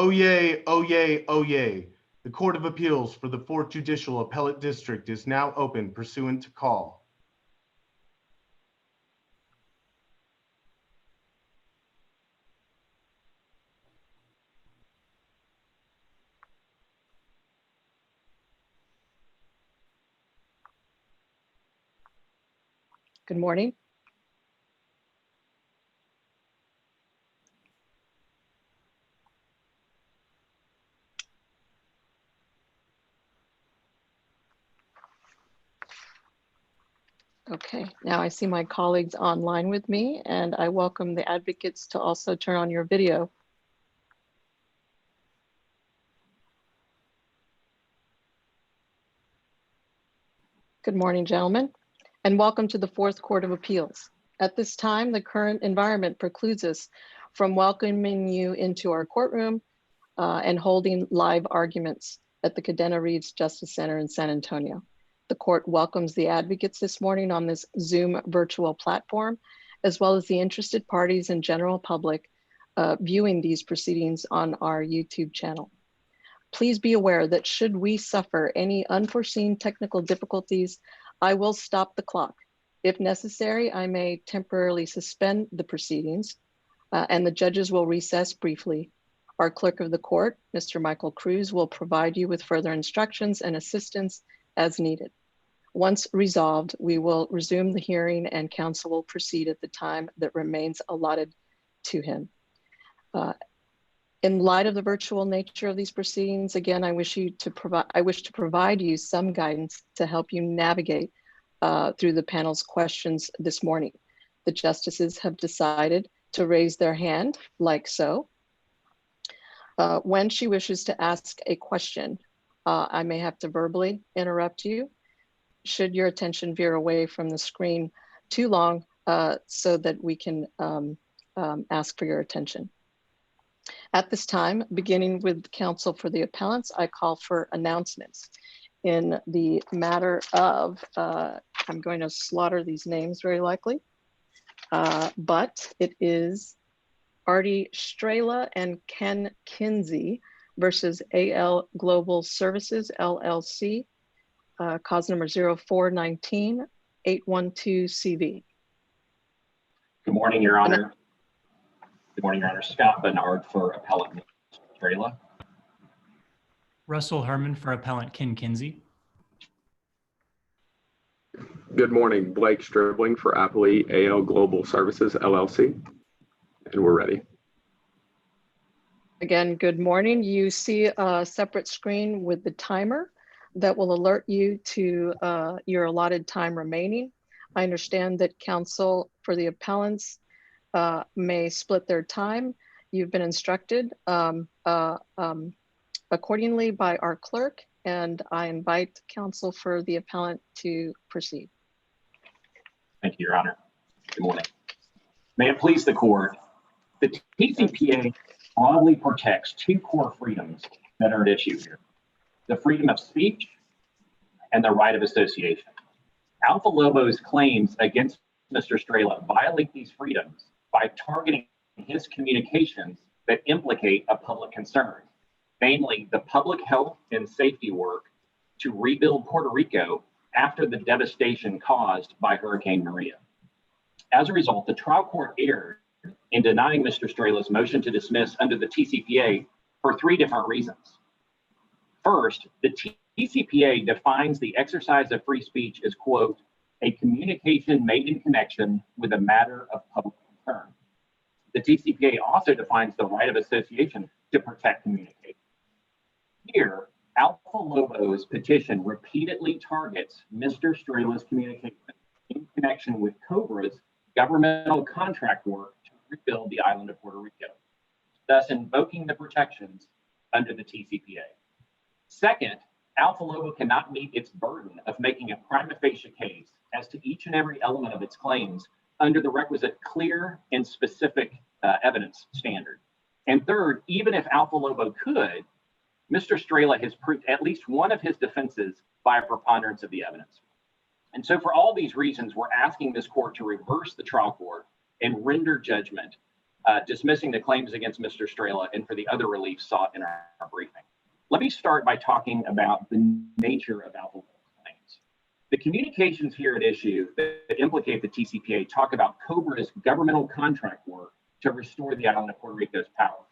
Oyez, oyez, oyez. The Court of Appeals for the 4th Judicial Appellate District is now open pursuant to call. Good morning. Okay, now I see my colleagues online with me, and I welcome the advocates to also turn on your video. Good morning, gentlemen, and welcome to the 4th Court of Appeals. At this time, the current environment precludes us from welcoming you into our courtroom and holding live arguments at the Cadena Reeves Justice Center in San Antonio. The court welcomes the advocates this morning on this Zoom virtual platform, as well as the interested parties and general public viewing these proceedings on our YouTube channel. Please be aware that should we suffer any unforeseen technical difficulties, I will stop the clock. If necessary, I may temporarily suspend the proceedings and the judges will recess briefly. Our clerk of the court, Mr. Michael Cruz, will provide you with further instructions and assistance as needed. Once resolved, we will resume the hearing and counsel will proceed at the time that remains allotted to him. In light of the virtual nature of these proceedings, again, I wish to provide you some guidance to help you navigate through the panel's questions this morning. The justices have decided to raise their hand like so. When she wishes to ask a question, I may have to verbally interrupt you should your attention veer away from the screen too long so that we can ask for your attention. At this time, beginning with counsel for the appellants, I call for announcements. In the matter of, I'm going to slaughter these names very likely, but it is Arty Straehla and Kinsey versus AL Global Services, LLC, cause number 0419-812-CV. Good morning, Your Honor. Good morning, Your Honor. Scott Bernard for Appellant Straehla. Russell Herman for Appellant Kinsey. Good morning, Blake Stribling for Appellee AL Global Services, LLC. And we're ready. Again, good morning. You see a separate screen with the timer that will alert you to your allotted time remaining. I understand that counsel for the appellants may split their time. You've been instructed accordingly by our clerk, and I invite counsel for the appellant to proceed. Thank you, Your Honor. Good morning. May it please the court, the TCPA broadly protects two core freedoms that are at issue here: the freedom of speech and the right of association. Alpha Lobo's claims against Mr. Straehla violate these freedoms by targeting his communications that implicate a public concern, namely the public health and safety work to rebuild Puerto Rico after the devastation caused by Hurricane Maria. As a result, the trial court erred in denying Mr. Straehla's motion to dismiss under the TCPA for three different reasons. First, the TCPA defines the exercise of free speech as, quote, a communication made in connection with a matter of public concern. The TCPA also defines the right of association to protect communication. Here, Alpha Lobo's petition repeatedly targets Mr. Straehla's communication in connection with COBRA's governmental contract work to rebuild the island of Puerto Rico, thus invoking the protections under the TCPA. Second, Alpha Lobo cannot meet its burden of making a prima facie case as to each and every element of its claims under the requisite clear and specific evidence standard. And third, even if Alpha Lobo could, Mr. Straehla has proved at least one of his defenses by a preponderance of the evidence. And so for all these reasons, we're asking this court to reverse the trial court and render judgment dismissing the claims against Mr. Straehla and for the other relief sought in our briefing. Let me start by talking about the nature of Alpha Lobo's claims. The communications here at issue that implicate the TCPA talk about COBRA's governmental contract work to restore the island of Puerto Rico's power.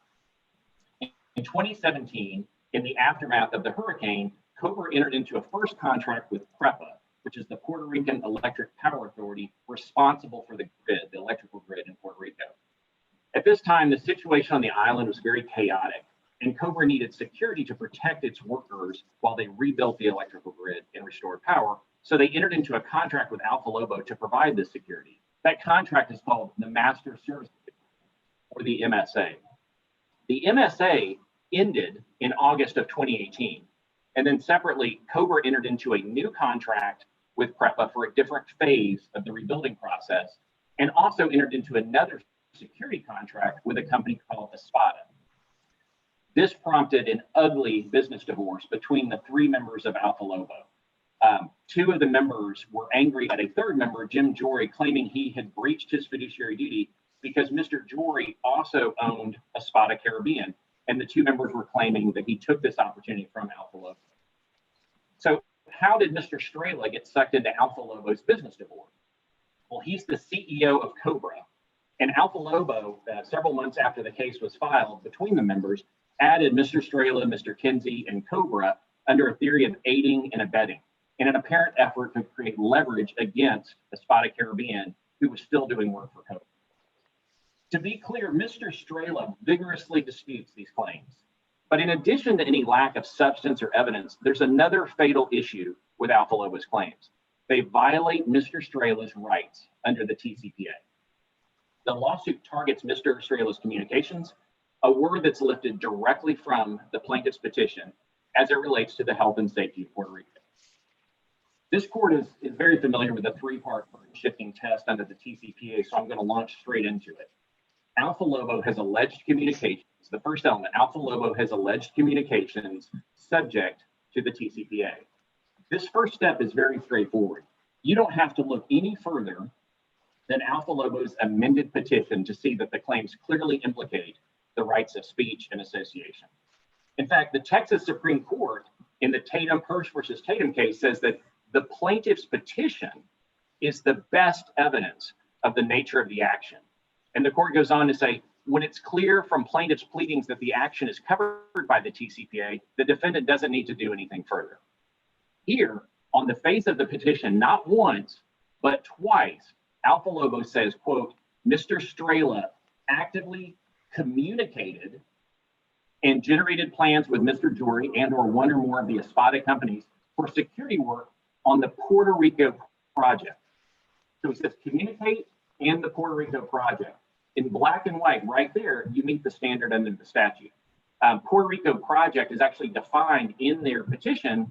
In 2017, in the aftermath of the hurricane, COBRA entered into a first contract with PREPA, which is the Puerto Rican Electric Power Authority responsible for the grid, the electrical grid in Puerto Rico. At this time, the situation on the island was very chaotic, and COBRA needed security to protect its workers while they rebuilt the electrical grid and restored power. So they entered into a contract with Alpha Lobo to provide this security. That contract is called the Master Service Agreement, or the MSA. The MSA ended in August of 2018. And then separately, COBRA entered into a new contract with PREPA for a different phase of the rebuilding process, and also entered into another security contract with a company called Espada. This prompted an ugly business divorce between the three members of Alpha Lobo. Two of the members were angry at a third member, Jim Jory, claiming he had breached his fiduciary duty because Mr. Jory also owned Espada Caribbean, and the two members were claiming that he took this opportunity from Alpha Lobo. So how did Mr. Straehla get sucked into Alpha Lobo's business divorce? Well, he's the CEO of COBRA, and Alpha Lobo, several months after the case was filed between the members, added Mr. Straehla, Mr. Kinsey, and COBRA under a theory of aiding and abetting in an apparent effort to create leverage against Espada Caribbean, who was still doing work for COBRA. To be clear, Mr. Straehla vigorously disputes these claims. But in addition to any lack of substance or evidence, there's another fatal issue with Alpha Lobo's claims. They violate Mr. Straehla's rights under the TCPA. The lawsuit targets Mr. Straehla's communications, a word that's lifted directly from the plaintiff's petition as it relates to the health and safety of Puerto Rico. This court is very familiar with the three-part burden shifting test under the TCPA, so I'm going to launch straight into it. Alpha Lobo has alleged communications. The first element, Alpha Lobo has alleged communications subject to the TCPA. This first step is very straightforward. You don't have to look any further than Alpha Lobo's amended petition to see that the claims clearly implicate the rights of speech and association. In fact, the Texas Supreme Court in the Hirsch versus Tatum case says that the plaintiff's petition is the best evidence of the nature of the action. And the court goes on to say, when it's clear from plaintiff's pleadings that the action is covered by the TCPA, the defendant doesn't need to do anything further. Here, on the face of the petition, not once, but twice, Alpha Lobo says, quote, Mr. Straehla actively communicated and generated plans with Mr. Jory and or one or more of the Espada companies for security work on the Puerto Rico project. So it says communicate and the Puerto Rico project. In black and white, right there, you meet the standard under the statute. Puerto Rico project is actually defined in their petition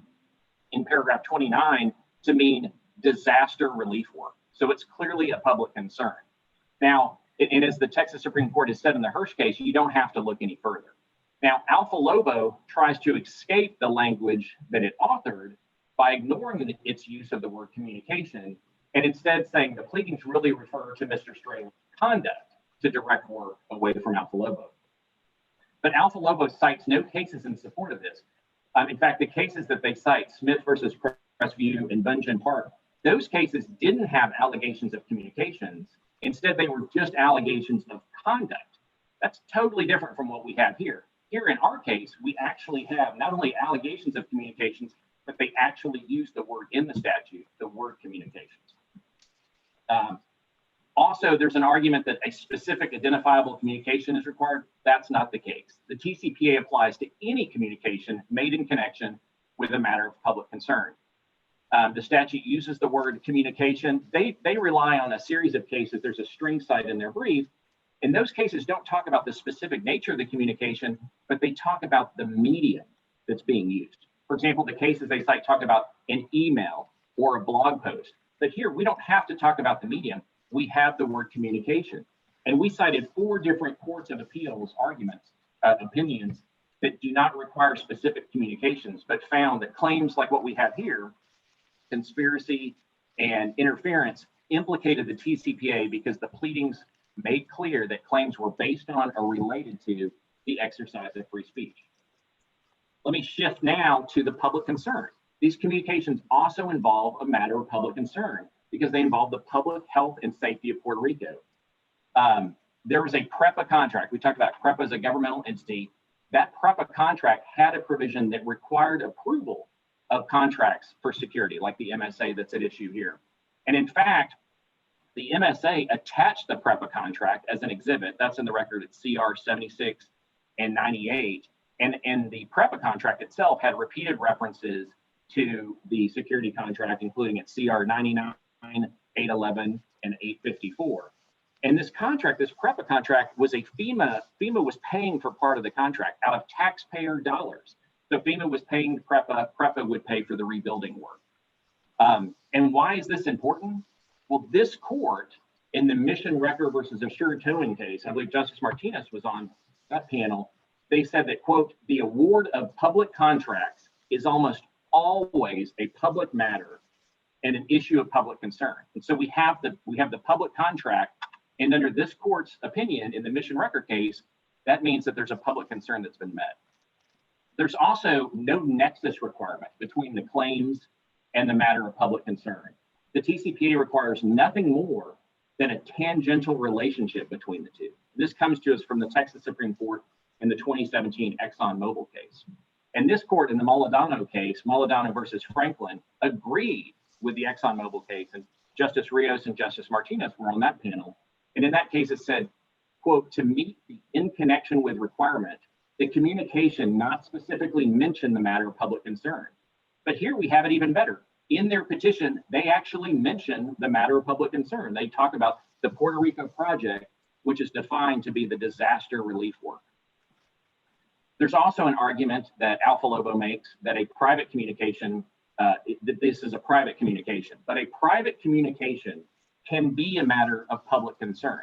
in paragraph 29 to mean disaster relief work. So it's clearly a public concern. Now, and as the Texas Supreme Court has said in the Hirsch case, you don't have to look any further. Now, Alpha Lobo tries to escape the language that it authored by ignoring its use of the word communication and instead saying the pleadings really refer to Mr. Straehla's conduct to direct work away from Alpha Lobo. But Alpha Lobo cites no cases in support of this. In fact, the cases that they cite, Smith versus Crestview and Bungeon Park, those cases didn't have allegations of communications. Instead, they were just allegations of conduct. That's totally different from what we have here. Here in our case, we actually have not only allegations of communications, but they actually use the word in the statute, the word communications. Also, there's an argument that a specific identifiable communication is required. That's not the case. The TCPA applies to any communication made in connection with a matter of public concern. The statute uses the word communication. They rely on a series of cases. There's a string cite in their brief. And those cases don't talk about the specific nature of the communication, but they talk about the medium that's being used. For example, the cases they cite talk about an email or a blog post. But here, we don't have to talk about the medium. We have the word communication. And we cited 4 different courts of appeals arguments, opinions that do not require specific communications, but found that claims like what we have here, conspiracy and interference, implicated the TCPA because the pleadings made clear that claims were based on or related to the exercise of free speech. Let me shift now to the public concern. These communications also involve a matter of public concern because they involve the public health and safety of Puerto Rico. There was a PREPA contract. We talked about PREPA as a governmental entity. That PREPA contract had a provision that required approval of contracts for security, like the MSA that's at issue here. And in fact, the MSA attached the PREPA contract as an exhibit. That's in the record at CR 76 and 98. And the PREPA contract itself had repeated references to the security contract, including at CR 99, 811, and 854. And this contract, this PREPA contract, was a FEMA was paying for part of the contract out of taxpayer dollars. So FEMA was paying PREPA would pay for the rebuilding work. And why is this important? Well, this court in the Mission Wrecker versus Assured Towing case, I believe Justice Martinez was on that panel, they said that, quote, the award of public contracts is almost always a public matter and an issue of public concern. And so we have the public contract, and under this court's opinion in the Mission Wrecker case, that means that there's a public concern that's been met. There's also no nexus requirement between the claims and the matter of public concern. The TCPA requires nothing more than a tangential relationship between the two. This comes to us from the Texas Supreme Court in the 2017 ExxonMobil case. And this court in the Moladano case, Moladano versus Franklin, agreed with the ExxonMobil case, and Justice Rios and Justice Martinez were on that panel. And in that case, it said, quote, to meet the in connection with requirement, the communication not specifically mention the matter of public concern. But here we have it even better. In their petition, they actually mention the matter of public concern. They talk about the Puerto Rico project, which is defined to be the disaster relief work. There's also an argument that Alpha Lobo makes that a private communication, that this is a private communication, but a private communication can be a matter of public concern.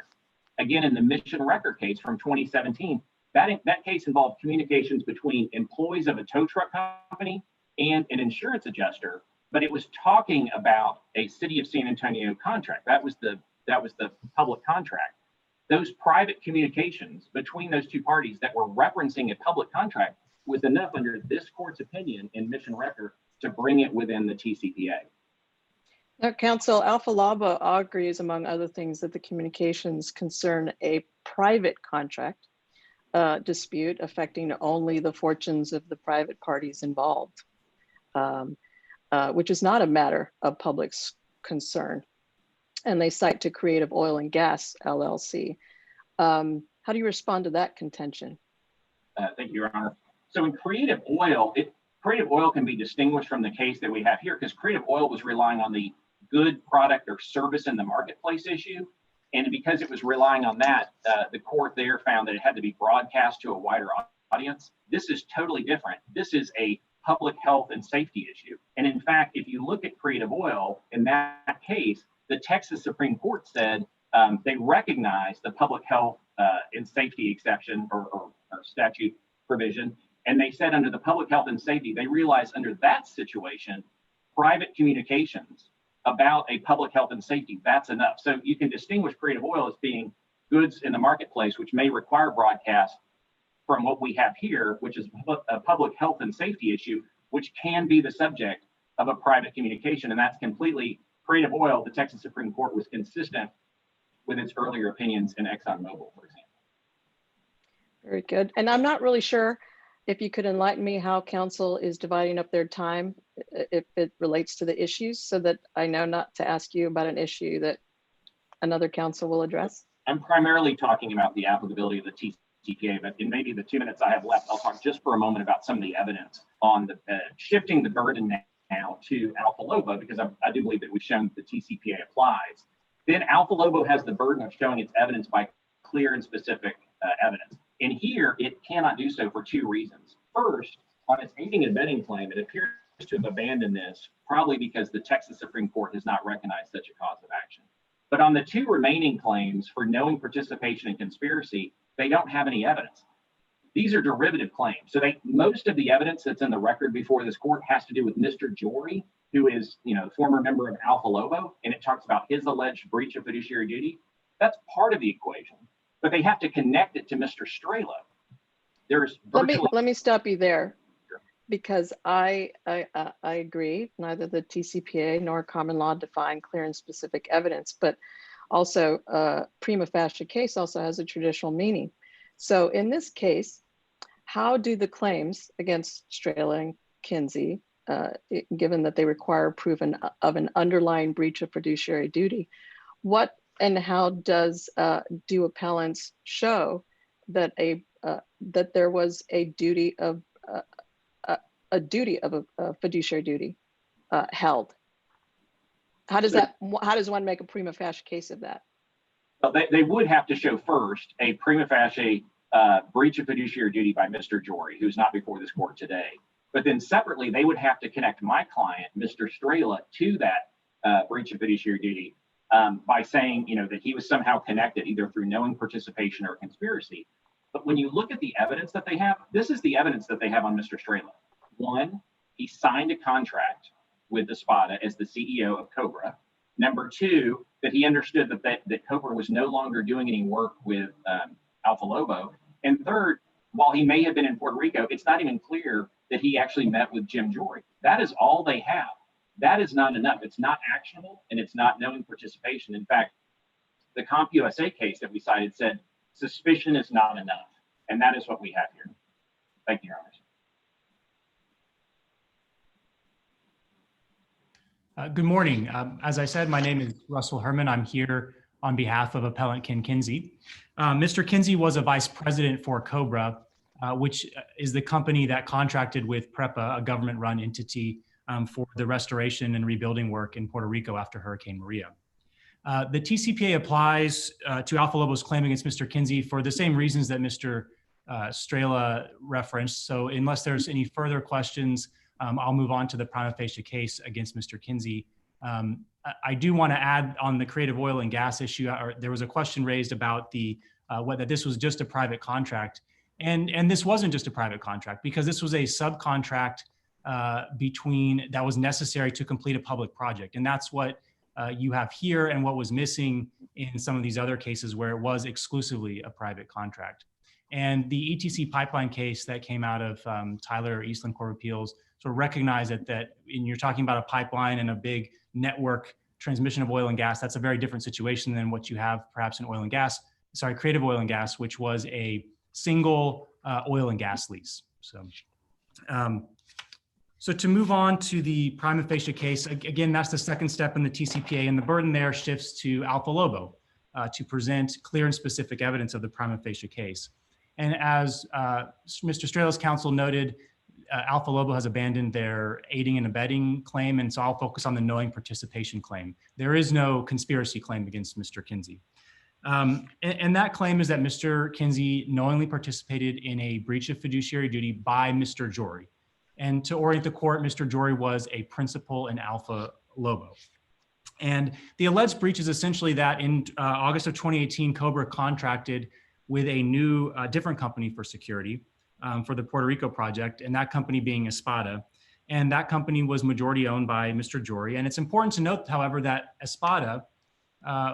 Again, in the Mission Wrecker case from 2017, that case involved communications between employees of a tow truck company and an insurance adjuster, but it was talking about a City of San Antonio contract. That was the public contract. Those private communications between those two parties that were referencing a public contract was enough under this court's opinion in Mission Wrecker to bring it within the TCPA. Now, counsel, Alpha Lobo agrees, among other things, that the communications concern a private contract dispute affecting only the fortunes of the private parties involved, which is not a matter of public concern. And they cite to Creative Oil and Gas, LLC. How do you respond to that contention? Thank you, Your Honor. So in Creative Oil, Creative Oil can be distinguished from the case that we have here because Creative Oil was relying on the good product or service in the marketplace issue. And because it was relying on that, the court there found that it had to be broadcast to a wider audience. This is totally different. This is a public health and safety issue. And in fact, if you look at Creative Oil, in that case, the Texas Supreme Court said they recognized the public health and safety exception or statute provision. And they said under the public health and safety, they realized under that situation, private communications about a public health and safety, that's enough. So you can distinguish Creative Oil as being goods in the marketplace, which may require broadcast, from what we have here, which is a public health and safety issue, which can be the subject of a private communication. And that's completely Creative Oil. The Texas Supreme Court was consistent with its earlier opinions in ExxonMobil, for example. Very good. And I'm not really sure if you could enlighten me how counsel is dividing up their time if it relates to the issues, so that I know not to ask you about an issue that another counsel will address. I'm primarily talking about the applicability of the TCPA, but in maybe the 2 minutes I have left, I'll talk just for a moment about some of the evidence on the shifting the burden now to Alpha Lobo, because I do believe that we've shown that the TCPA applies. Then Alpha Lobo has the burden of showing its evidence by clear and specific evidence. And here it cannot do so for two reasons. First, on its aiding and abetting claim, it appears to have abandoned this, probably because the Texas Supreme Court has not recognized such a cause of action. But on the two remaining claims for knowing participation in conspiracy, they don't have any evidence. These are derivative claims. So most of the evidence that's in the record before this court has to do with Mr. Jory, who is, former member of Alpha Lobo, and it talks about his alleged breach of fiduciary duty. That's part of the equation, but they have to connect it to Mr. Straehla. There's virtually Let me stop you there, Sure. because I agree. Neither the TCPA nor common law define clear and specific evidence, but also prima facie case also has a traditional meaning. So in this case, how do the claims against Straehla and Kinsey, given that they require proof of an underlying breach of fiduciary duty, what and how do appellants show that that there was a duty of a fiduciary duty held? How does one make a prima facie case of that? Well, they would have to show first a prima facie breach of fiduciary duty by Mr. Jory, who's not before this court today. But then separately, they would have to connect my client, Mr. Straehla, to that breach of fiduciary duty by saying, that he was somehow connected either through knowing participation or conspiracy. But when you look at the evidence that they have, this is the evidence that they have on Mr. Straehla. One, he signed a contract with Espada as the CEO of Cobra. Number two, that he understood that Cobra was no longer doing any work with Alpha Lobo. And third, while he may have been in Puerto Rico, it's not even clear that he actually met with Jim Jory. That is all they have. That is not enough. It's not actionable, and it's not knowing participation. In fact, the CompUSA case that we cited said suspicion is not enough. And that is what we have here. Thank you, Your Honors. Good morning. As I said, my name is Russell Herman. I'm here on behalf of Appellant Ken Kinsey. Mr. Kinsey was a vice president for Cobra, which is the company that contracted with PREPA, a government-run entity, for the restoration and rebuilding work in Puerto Rico after Hurricane Maria. The TCPA applies to Alpha Lobo's claim against Mr. Kinsey for the same reasons that Mr. Straehla referenced. So unless there's any further questions, I'll move on to the prima facie case against Mr. Kinsey. I do want to add on the creative oil and gas issue, there was a question raised about whether this was just a private contract. And this wasn't just a private contract, because this was a subcontract that was necessary to complete a public project. And that's what you have here and what was missing in some of these other cases where it was exclusively a private contract. And the ETC pipeline case that came out of Tyler Eastland Court of Appeals sort of recognized that when you're talking about a pipeline and a big network transmission of oil and gas, that's a very different situation than what you have perhaps in creative oil and gas, which was a single oil and gas lease. So to move on to the prima facie case, again, that's the second step in the TCPA, and the burden there shifts to Alpha Lobo to present clear and specific evidence of the prima facie case. And as Mr. Straehla's counsel noted, Alpha Lobo has abandoned their aiding and abetting claim, and so I'll focus on the knowing participation claim. There is no conspiracy claim against Mr. Kinsey. And that claim is that Mr. Kinsey knowingly participated in a breach of fiduciary duty by Mr. Jory. And to orient the court, Mr. Jory was a principal in Alpha Lobo. And the alleged breach is essentially that in August of 2018, Cobra contracted with a new, different company for security for the Puerto Rico project, and that company being Espada. And that company was majority owned by Mr. Jory. And it's important to note, however, that Espada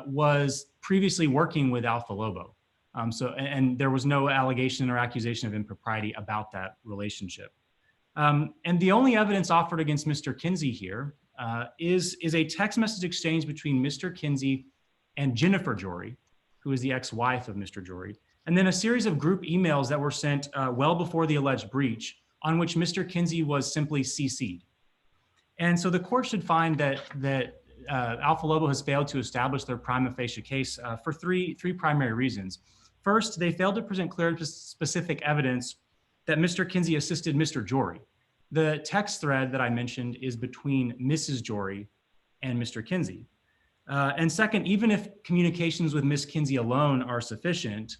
was previously working with Alpha Lobo. And there was no allegation or accusation of impropriety about that relationship. And the only evidence offered against Mr. Kinsey here is a text message exchange between Mr. Kinsey and Jennifer Jory, who is the ex-wife of Mr. Jory, and then a series of group emails that were sent well before the alleged breach, on which Mr. Kinsey was simply CC'd. And so the court should find that Alpha Lobo has failed to establish their prima facie case for three primary reasons. First, they failed to present clear and specific evidence that Mr. Kinsey assisted Mr. Jory. The text thread that I mentioned is between Mrs. Jory and Mr. Kinsey. And second, even if communications with Ms. Kinsey alone are sufficient,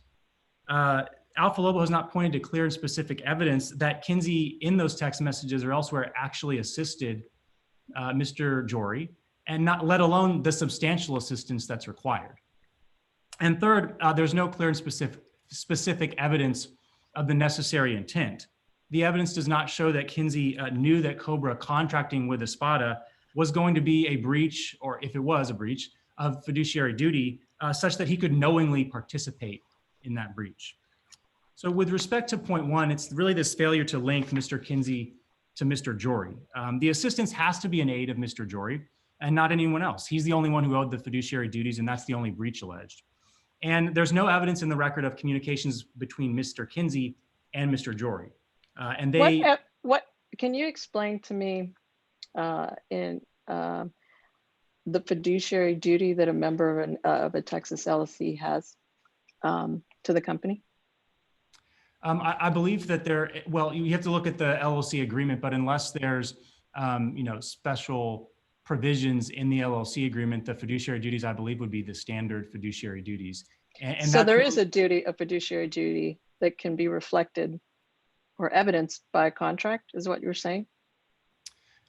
Alpha Lobo has not pointed to clear and specific evidence that Kinsey in those text messages or elsewhere actually assisted Mr. Jory, and not let alone the substantial assistance that's required. And third, there's no clear and specific evidence of the necessary intent. The evidence does not show that Kinsey knew that Cobra contracting with Espada was going to be a breach, or if it was a breach, of fiduciary duty such that he could knowingly participate in that breach. So with respect to point one, it's really this failure to link Mr. Kinsey to Mr. Jory. The assistance has to be an aid of Mr. Jory and not anyone else. He's the only one who owed the fiduciary duties, and that's the only breach alleged. And there's no evidence in the record of communications between Mr. Kinsey and Mr. Jory. And they— What can you explain to me in the fiduciary duty that a member of a Texas LLC has to the company? I believe that well, you have to look at the LLC agreement, but unless there's, special provisions in the LLC agreement, the fiduciary duties, I believe, would be the standard fiduciary duties. And so there is a fiduciary duty that can be reflected or evidenced by a contract, is what you're saying?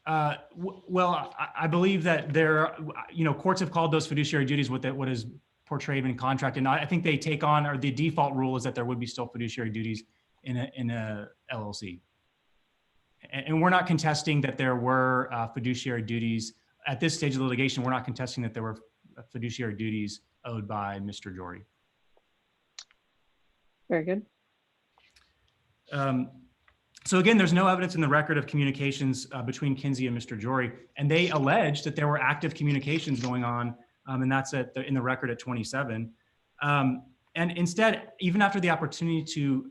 Well, I believe that courts have called those fiduciary duties what is portrayed in contract, and I think they take on, or the default rule is that there would be still fiduciary duties in a LLC. And we're not contesting that there were fiduciary duties at this stage of the litigation. We're not contesting that there were fiduciary duties owed by Mr. Jory. Very good. So again, there's no evidence in the record of communications between Kinsey and Mr. Jory, and they allege that there were active communications going on, and that's in the record at 27. And instead, even after the opportunity to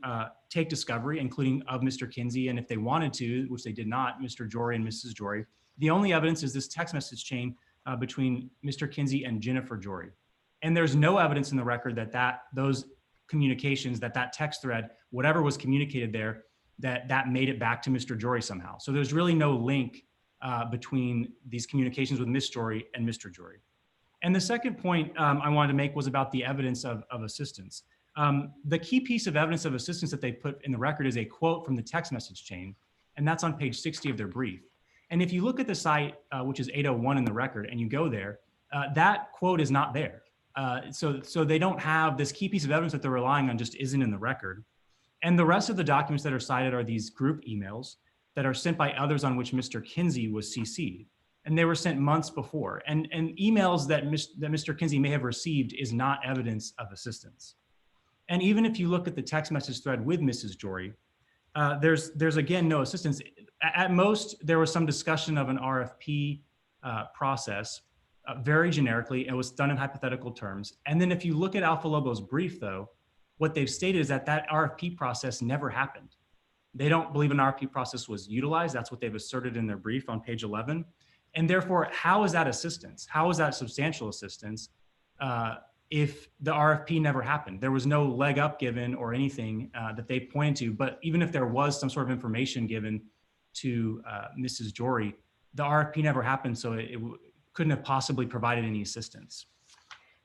take discovery, including of Mr. Kinsey, and if they wanted to, which they did not, Mr. Jory and Mrs. Jory, the only evidence is this text message chain between Mr. Kinsey and Jennifer Jory. And there's no evidence in the record that those communications, that text thread, whatever was communicated there, that made it back to Mr. Jory somehow. So there's really no link between these communications with Ms. Jory and Mr. Jory. And the second point I wanted to make was about the evidence of assistance. The key piece of evidence of assistance that they put in the record is a quote from the text message chain, and that's on page 60 of their brief. And if you look at the site, which is 801 in the record, and you go there, that quote is not there. So they don't have this key piece of evidence that they're relying on, just isn't in the record. And the rest of the documents that are cited are these group emails that are sent by others on which Mr. Kinsey was CC'd. And they were sent months before. And emails that Mr. Kinsey may have received is not evidence of assistance. And even if you look at the text message thread with Mrs. Jory, there's again no assistance. At most, there was some discussion of an RFP process, very generically. It was done in hypothetical terms. And then if you look at Alpha Lobo's brief, though, what they've stated is that RFP process never happened. They don't believe an RFP process was utilized. That's what they've asserted in their brief on page 11. And therefore, how is that assistance? How is that substantial assistance if the RFP never happened? There was no leg up given or anything that they pointed to. But even if there was some sort of information given to Mrs. Jory, the RFP never happened, so it couldn't have possibly provided any assistance.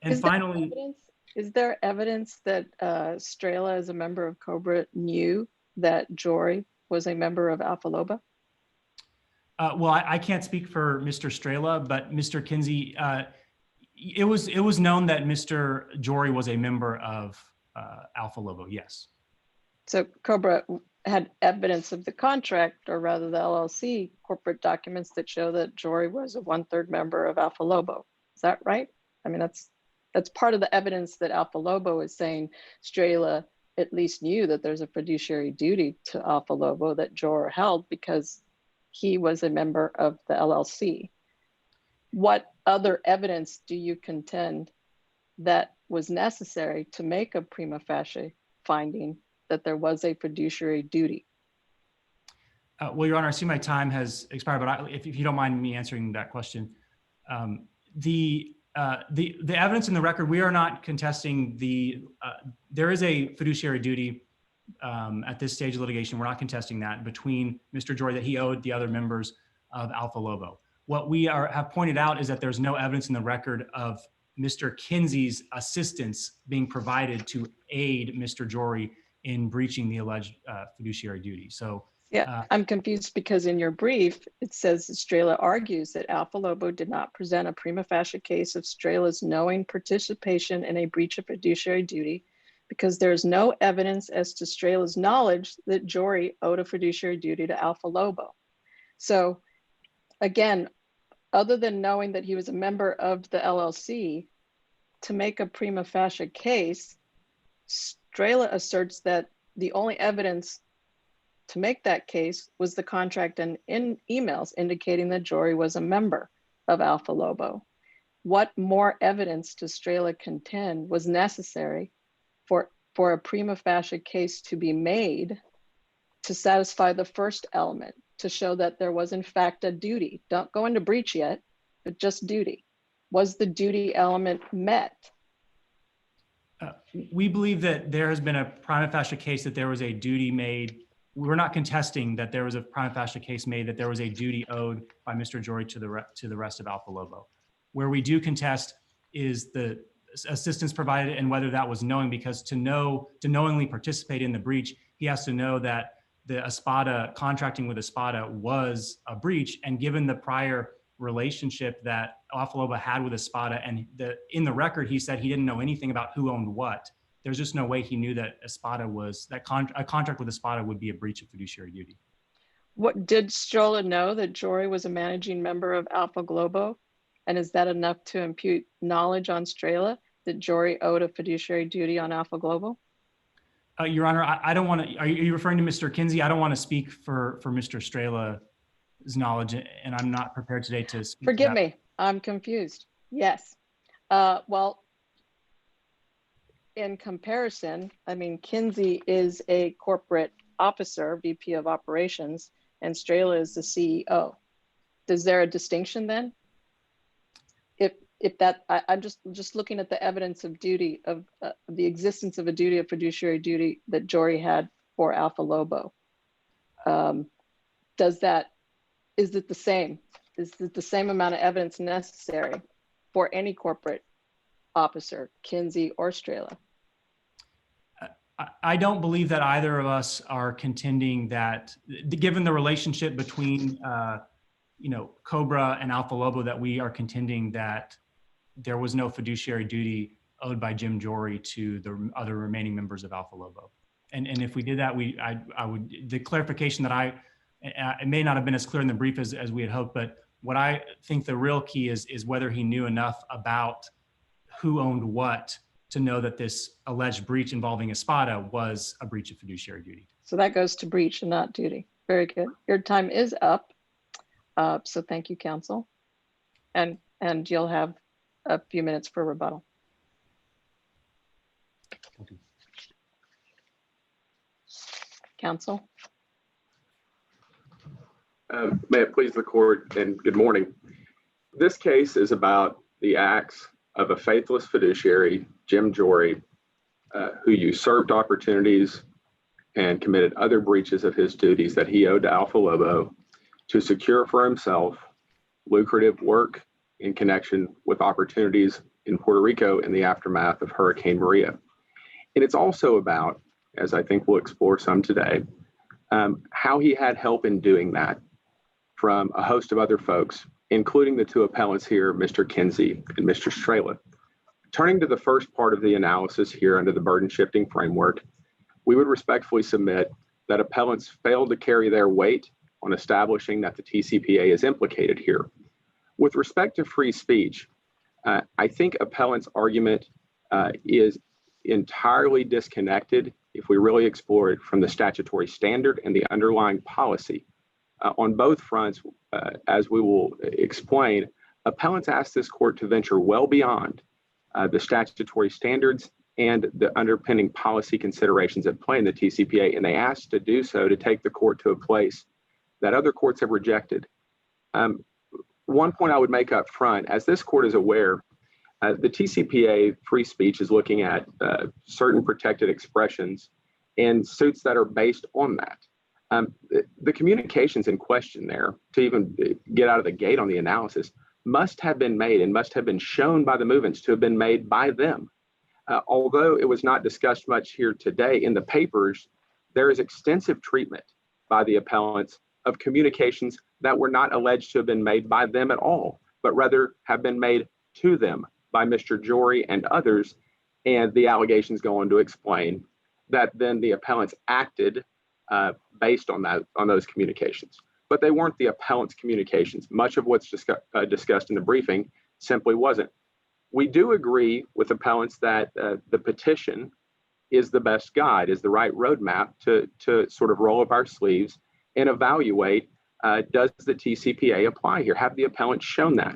And finally— Is there evidence that Straehla, as a member of Cobra, knew that Jory was a member of Alpha Lobo? Well, I can't speak for Mr. Straehla, but Mr. Kinsey, it was known that Mr. Jory was a member of Alpha Lobo, yes. So Cobra had evidence of the contract, or rather the LLC corporate documents that show that Jory was a 1/3 member of Alpha Lobo. Is that right? I mean, that's part of the evidence that Alpha Lobo is saying Straehla at least knew that there's a fiduciary duty to Alpha Lobo that Jory held because he was a member of the LLC. What other evidence do you contend that was necessary to make a prima facie finding that there was a fiduciary duty? Well, Your Honor, I see my time has expired, but if you don't mind me answering that question. The evidence in the record, we are not contesting there is a fiduciary duty at this stage of litigation. We're not contesting that between Mr. Jory that he owed the other members of Alpha Lobo. What we have pointed out is that there's no evidence in the record of Mr. Kinsey's assistance being provided to aid Mr. Jory in breaching the alleged fiduciary duty. So yeah, I'm confused because in your brief, it says Straehla argues that Alpha Lobo did not present a prima facie case of Straehle's knowing participation in a breach of fiduciary duty because there's no evidence as to Straehle's knowledge that Jory owed a fiduciary duty to Alpha Lobo. So again, other than knowing that he was a member of the LLC, to make a prima facie case, Straehla asserts that the only evidence to make that case was the contract and in emails indicating that Jory was a member of Alpha Lobo. What more evidence does Straehla contend was necessary for a prima facie case to be made to satisfy the first element, to show that there was in fact a duty? Don't go into breach yet, but just duty. Was the duty element met? We believe that there has been a prima facie case that there was a duty made. We're not contesting that there was a prima facie case made that there was a duty owed by Mr. Jory to the rest of Alpha Lobo. Where we do contest is the assistance provided and whether that was knowing, because to knowingly participate in the breach, he has to know that the Espada contracting with Espada was a breach. And given the prior relationship that Alpha Lobo had with Espada, and in the record, he said he didn't know anything about who owned what. There's just no way he knew that Espada was, a contract with Espada would be a breach of fiduciary duty. What did Straehla know that Jory was a managing member of Alpha Globo? And is that enough to impute knowledge on Straehla that Jory owed a fiduciary duty on Alpha Global? Your Honor, I don't want to, are you referring to Mr. Kinsey? I don't want to speak for Mr. Straehla's knowledge, and I'm not prepared today to speak. Forgive me, I'm confused. Yes. Well, in comparison, I mean, Kinsey is a corporate officer, VP of operations, and Straehla is the CEO. Is there a distinction then? If that, I'm just looking at the evidence of duty, of the existence of a duty of fiduciary duty that Jory had for Alpha Lobo. Is it the same? Is it the same amount of evidence necessary for any corporate officer, Kinsey or Straehla? I don't believe that either of us are contending that, given the relationship between Cobra and Alpha Lobo, that we are contending that there was no fiduciary duty owed by Jim Jory to the other remaining members of Alpha Lobo. And if we did that, I would, the clarification that it may not have been as clear in the brief as we had hoped, but what I think the real key is whether he knew enough about who owned what to know that this alleged breach involving Espada was a breach of fiduciary duty. So that goes to breach and not duty. Very good. Your time is up. So thank you, counsel. And you'll have a few minutes for rebuttal. Thank you. Counsel. May it please the court, and good morning. This case is about the acts of a faithless fiduciary, Jim Jory, who usurped opportunities and committed other breaches of his duties that he owed to Alpha Lobo to secure for himself lucrative work in connection with opportunities in Puerto Rico in the aftermath of Hurricane Maria. And it's also about, as I think we'll explore some today, how he had help in doing that from a host of other folks, including the two appellants here, Mr. Kinsey and Mr. Straehla. Turning to the first part of the analysis here under the burden shifting framework, we would respectfully submit that appellants failed to carry their weight on establishing that the TCPA is implicated here. With respect to free speech, I think appellant's argument is entirely disconnected if we really explore it from the statutory standard and the underlying policy. On both fronts, as we will explain, appellants asked this court to venture well beyond the statutory standards and the underpinning policy considerations at play in the TCPA, and they asked to do so to take the court to a place that other courts have rejected. One point I would make up front, as this court is aware, the TCPA free speech is looking at certain protected expressions and suits that are based on that. The communications in question there, to even get out of the gate on the analysis, must have been made and must have been shown by the movements to have been made by them. Although it was not discussed much here today in the papers, there is extensive treatment by the appellants of communications that were not alleged to have been made by them at all, but rather have been made to them by Mr. Jory and others. And the allegations go on to explain that then the appellants acted based on those communications. But they weren't the appellant's communications. Much of what's discussed in the briefing simply wasn't. We do agree with appellants that the petition is the best guide, is the right roadmap to sort of roll up our sleeves and evaluate, does the TCPA apply here? Have the appellant shown that?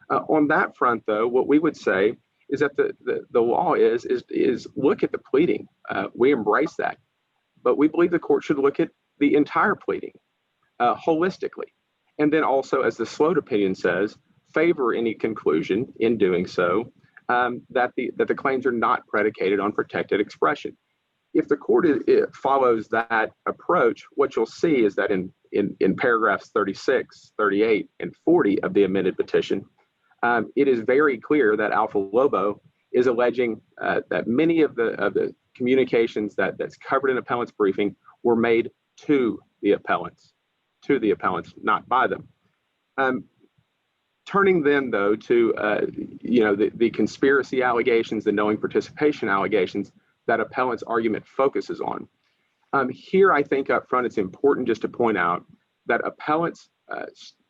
On that front, though, what we would say is that the law is look at the pleading. We embrace that, but we believe the court should look at the entire pleading holistically. And then also, as the Sloat opinion says, favor any conclusion in doing so that the claims are not predicated on protected expression. If the court follows that approach, what you'll see is that in paragraphs 36, 38, and 40 of the amended petition, it is very clear that Alpha Lobo is alleging that many of the communications that's covered in appellant's briefing were made to the appellants, not by them. Turning then, though, to the conspiracy allegations, the knowing participation allegations that appellant's argument focuses on. Here, I think up front, it's important just to point out that appellants,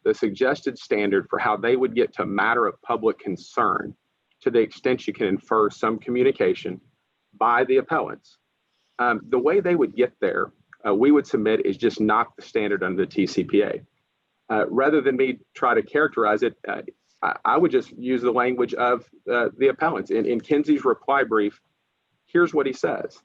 the suggested standard for how they would get to matter of public concern, to the extent you can infer some communication by the appellants, the way they would get there, we would submit is just not the standard under the TCPA. Rather than me try to characterize it, I would just use the language of the appellants. In Kinsey's reply brief, here's what he says.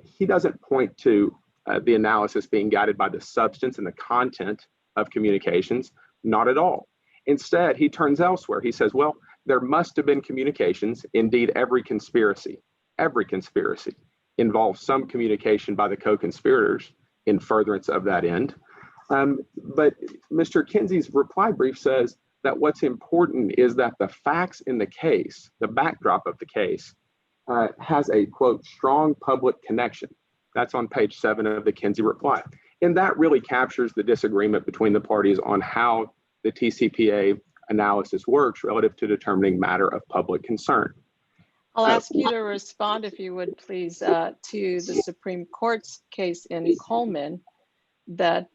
He doesn't point to the analysis being guided by the substance and the content of communications, not at all. Instead, he turns elsewhere. He says, well, there must have been communications. Indeed, every conspiracy involves some communication by the co-conspirators in furtherance of that end. But Mr. Kinsey's reply brief says that what's important is that the facts in the case, the backdrop of the case, has a, quote, strong public connection. That's on page 7 of the Kinsey reply. And that really captures the disagreement between the parties on how the TCPA analysis works relative to determining matter of public concern. I'll ask you to respond, if you would, please, to the Supreme Court's case in Coleman that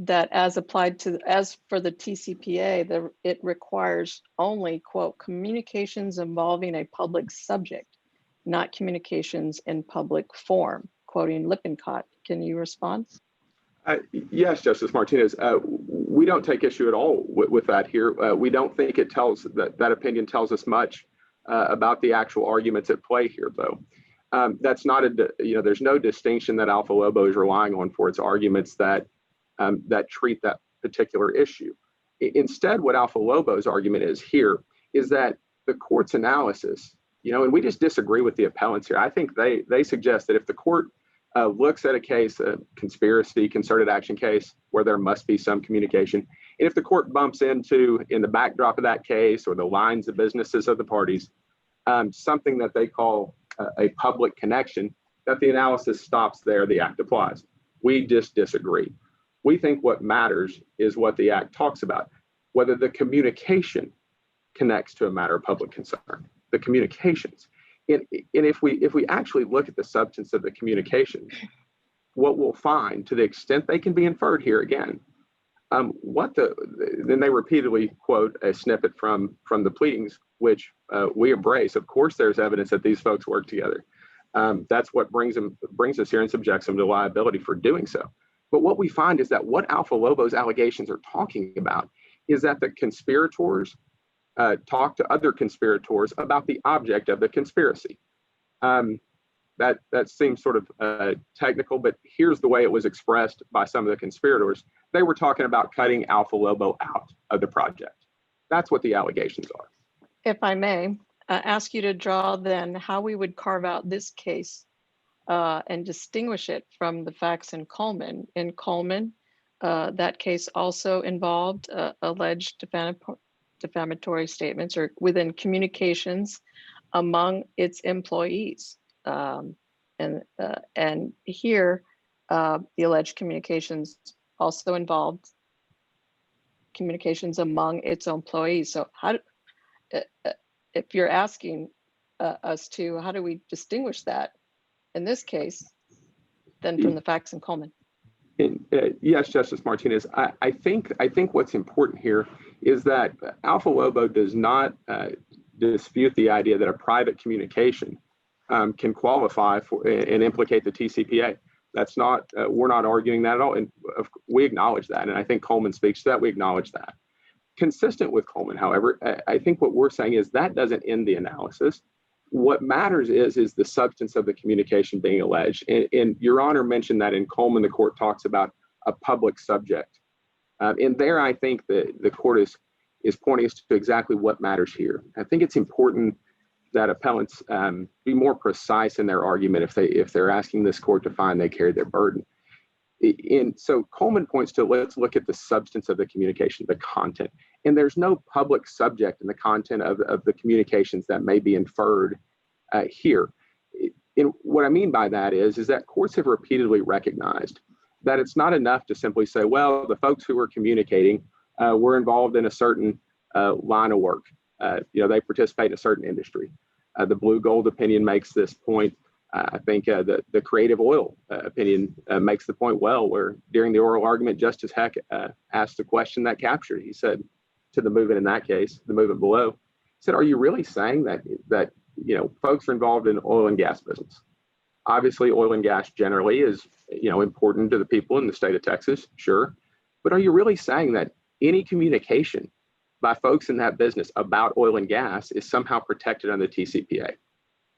as applied to, as for the TCPA, it requires only, quote, communications involving a public subject, not communications in public form, quoting Lippincott. Can you respond? Yes, Justice Martinez. We don't take issue at all with that here. We don't think it tells that opinion tells us much about the actual arguments at play here, though. That's not there's no distinction that Alpha Lobo is relying on for its arguments that treat that particular issue. Instead, what Alpha Lobo's argument is here is that the court's analysis, and we just disagree with the appellants here. I think they suggest that if the court looks at a case, a conspiracy, concerted action case, where there must be some communication, and if the court bumps into, in the backdrop of that case or the lines of businesses of the parties, something that they call a public connection, that the analysis stops there, the act applies. We just disagree. We think what matters is what the act talks about, whether the communication connects to a matter of public concern, the communications. And if we actually look at the substance of the communications, what we'll find, to the extent they can be inferred here again, then they repeatedly quote a snippet from the pleadings, which we embrace. Of course, there's evidence that these folks work together. That's what brings us here and subjects them to liability for doing so. But what we find is that what Alpha Lobo's allegations are talking about is that the conspirators talk to other conspirators about the object of the conspiracy. That seems sort of technical, but here's the way it was expressed by some of the conspirators. They were talking about cutting Alpha Lobo out of the project. That's what the allegations are. If I may ask you to draw then how we would carve out this case and distinguish it from the facts in Coleman. In Coleman, that case also involved alleged defamatory statements or within communications among its employees. And here, the alleged communications also involved communications among its employees. So if you're asking us to, how do we distinguish that in this case than from the facts in Coleman? Yes, Justice Martinez. I think what's important here is that Alpha Lobo does not dispute the idea that a private communication can qualify for and implicate the TCPA. That's not, we're not arguing that at all. And we acknowledge that. And I think Coleman speaks to that. We acknowledge that. Consistent with Coleman, however, I think what we're saying is that doesn't end the analysis. What matters is the substance of the communication being alleged. And Your Honor mentioned that in Coleman, the court talks about a public subject. And there, I think the court is pointing us to exactly what matters here. I think it's important that appellants be more precise in their argument if they're asking this court to find they carry their burden. So Coleman points to, let's look at the substance of the communication, the content. And there's no public subject in the content of the communications that may be inferred here. And what I mean by that is that courts have repeatedly recognized that it's not enough to simply say, well, the folks who are communicating were involved in a certain line of work. They participate in a certain industry. The Blue Gold opinion makes this point. I think the Creative Oil opinion makes the point well, where during the oral argument, Justice Heck asked a question that captured it. He said to the movement in that case, the movement below, he said, are you really saying that folks are involved in oil and gas business? Obviously, oil and gas generally is important to the people in the state of Texas, sure. But are you really saying that any communication by folks in that business about oil and gas is somehow protected under the TCPA?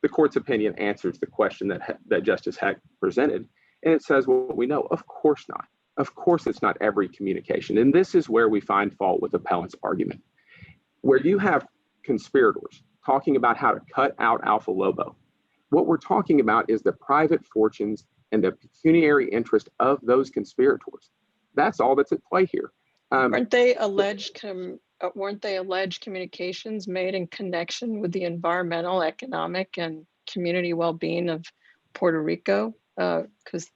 The court's opinion answers the question that Justice Heck presented. And it says, well, we know, of course not. Of course, it's not every communication. And this is where we find fault with appellant's argument. Where you have conspirators talking about how to cut out Alpha Lobo, what we're talking about is the private fortunes and the pecuniary interest of those conspirators. That's all that's at play here. Weren't they alleged communications made in connection with the environmental, economic, and community well-being of Puerto Rico? Because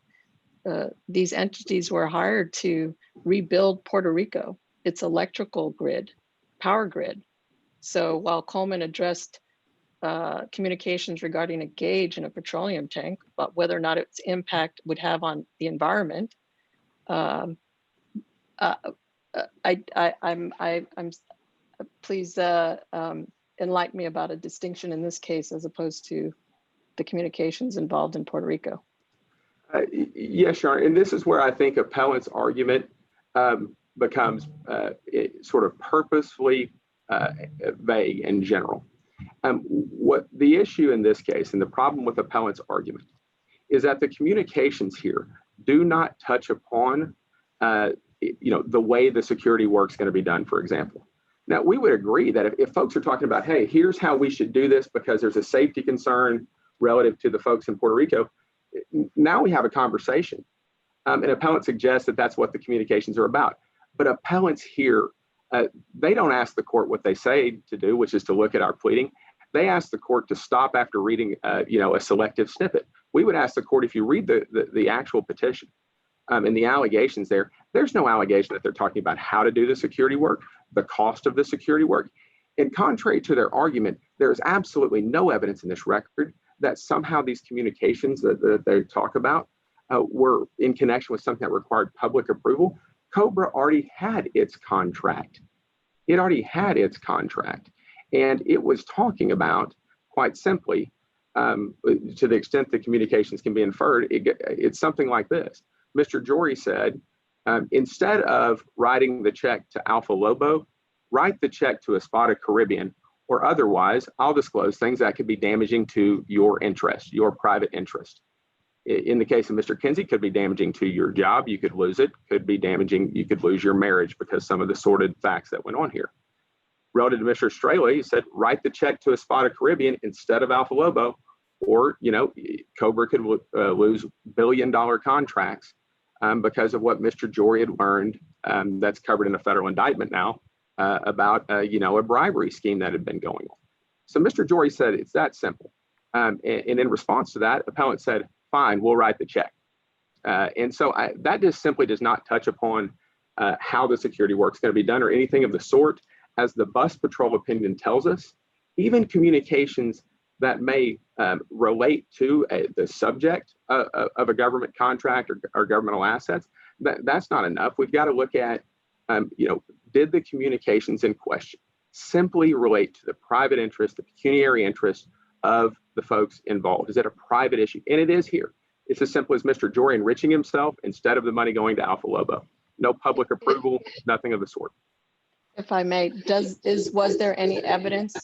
these entities were hired to rebuild Puerto Rico, its electrical grid, power grid. So while Coleman addressed communications regarding a gauge in a petroleum tank, but whether or not its impact would have on the environment, please enlighten me about a distinction in this case as opposed to the communications involved in Puerto Rico. Yes, Your Honor, and this is where I think appellant's argument becomes sort of purposefully vague and general. What the issue in this case and the problem with appellant's argument is that the communications here do not touch upon the way the security work is going to be done, for example. Now, we would agree that if folks are talking about, hey, here's how we should do this because there's a safety concern relative to the folks in Puerto Rico, now we have a conversation. And appellant suggests that that's what the communications are about. But appellants here, they don't ask the court what they say to do, which is to look at our pleading. They ask the court to stop after reading, a selective snippet. We would ask the court, if you read the actual petition and the allegations there's no allegation that they're talking about how to do the security work, the cost of the security work. And contrary to their argument, there is absolutely no evidence in this record that somehow these communications that they talk about were in connection with something that required public approval. Cobra already had its contract. It already had its contract. And it was talking about, quite simply, to the extent the communications can be inferred, it's something like this. Mr. Jory said, instead of writing the check to Alpha Lobo, write the check to Espada Caribbean, or otherwise, I'll disclose things that could be damaging to your interest, your private interest. In the case of Mr. Kinsey, could be damaging to your job. You could lose it. Could be damaging. You could lose your marriage because some of the sordid facts that went on here. Relative to Mr. Straehla, he said, write the check to Espada Caribbean instead of Alpha Lobo, or, Cobra could lose billion-dollar contracts because of what Mr. Jory had learned that's covered in a federal indictment now about, a bribery scheme that had been going on. So Mr. Jory said, it's that simple. And in response to that, appellant said, fine, we'll write the check. And so that just simply does not touch upon how the security work is going to be done or anything of the sort. As the bus patrol opinion tells us, even communications that may relate to the subject of a government contract or governmental assets, that's not enough. We've got to look at, did the communications in question simply relate to the private interest, the pecuniary interest of the folks involved? Is it a private issue? And it is here. It's as simple as Mr. Jory enriching himself instead of the money going to Alpha Lobo. No public approval, nothing of the sort. If I may, was there any evidence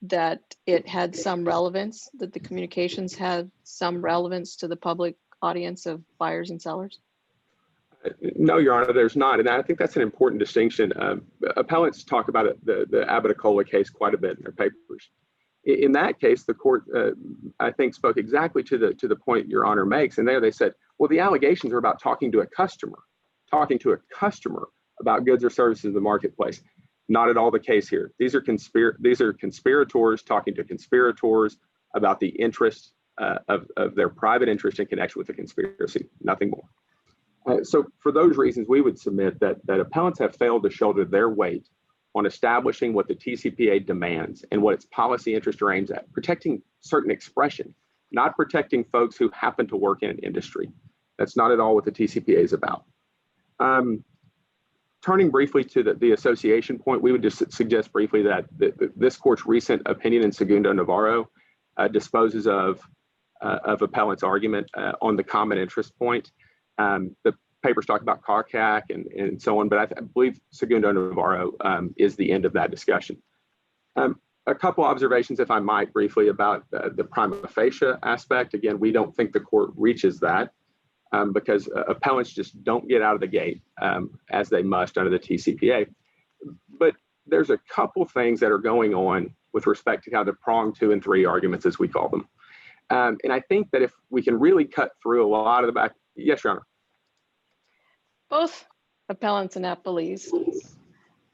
that it had some relevance, that the communications had some relevance to the public audience of buyers and sellers? No, Your Honor, there's not. And I think that's an important distinction. Appellants talk about it, the Abiticola case quite a bit in their papers. In that case, the court, I think, spoke exactly to the point Your Honor makes. And there they said, well, the allegations are about talking to a customer about goods or services in the marketplace. Not at all the case here. These are conspirators talking to conspirators about the interest of their private interest in connection with the conspiracy, nothing more. So for those reasons, we would submit that appellants have failed to shoulder their weight on establishing what the TCPA demands and what its policy interest aims at, protecting certain expression, not protecting folks who happen to work in an industry. That's not at all what the TCPA is about. Turning briefly to the association point, we would just suggest briefly that this court's recent opinion in Segundo Navarro disposes of appellant's argument on the common interest point. The papers talk about CARCAC and so on, but I believe Segundo Navarro is the end of that discussion. A couple observations, if I might, briefly about the prima facie aspect. Again, we don't think the court reaches that because appellants just don't get out of the gate as they must under the TCPA. But there's a couple things that are going on with respect to kind of the prong 2 and 3 arguments, as we call them. And I think that if we can really cut through a lot of the back, yes, Your Honor. Both appellants and appellees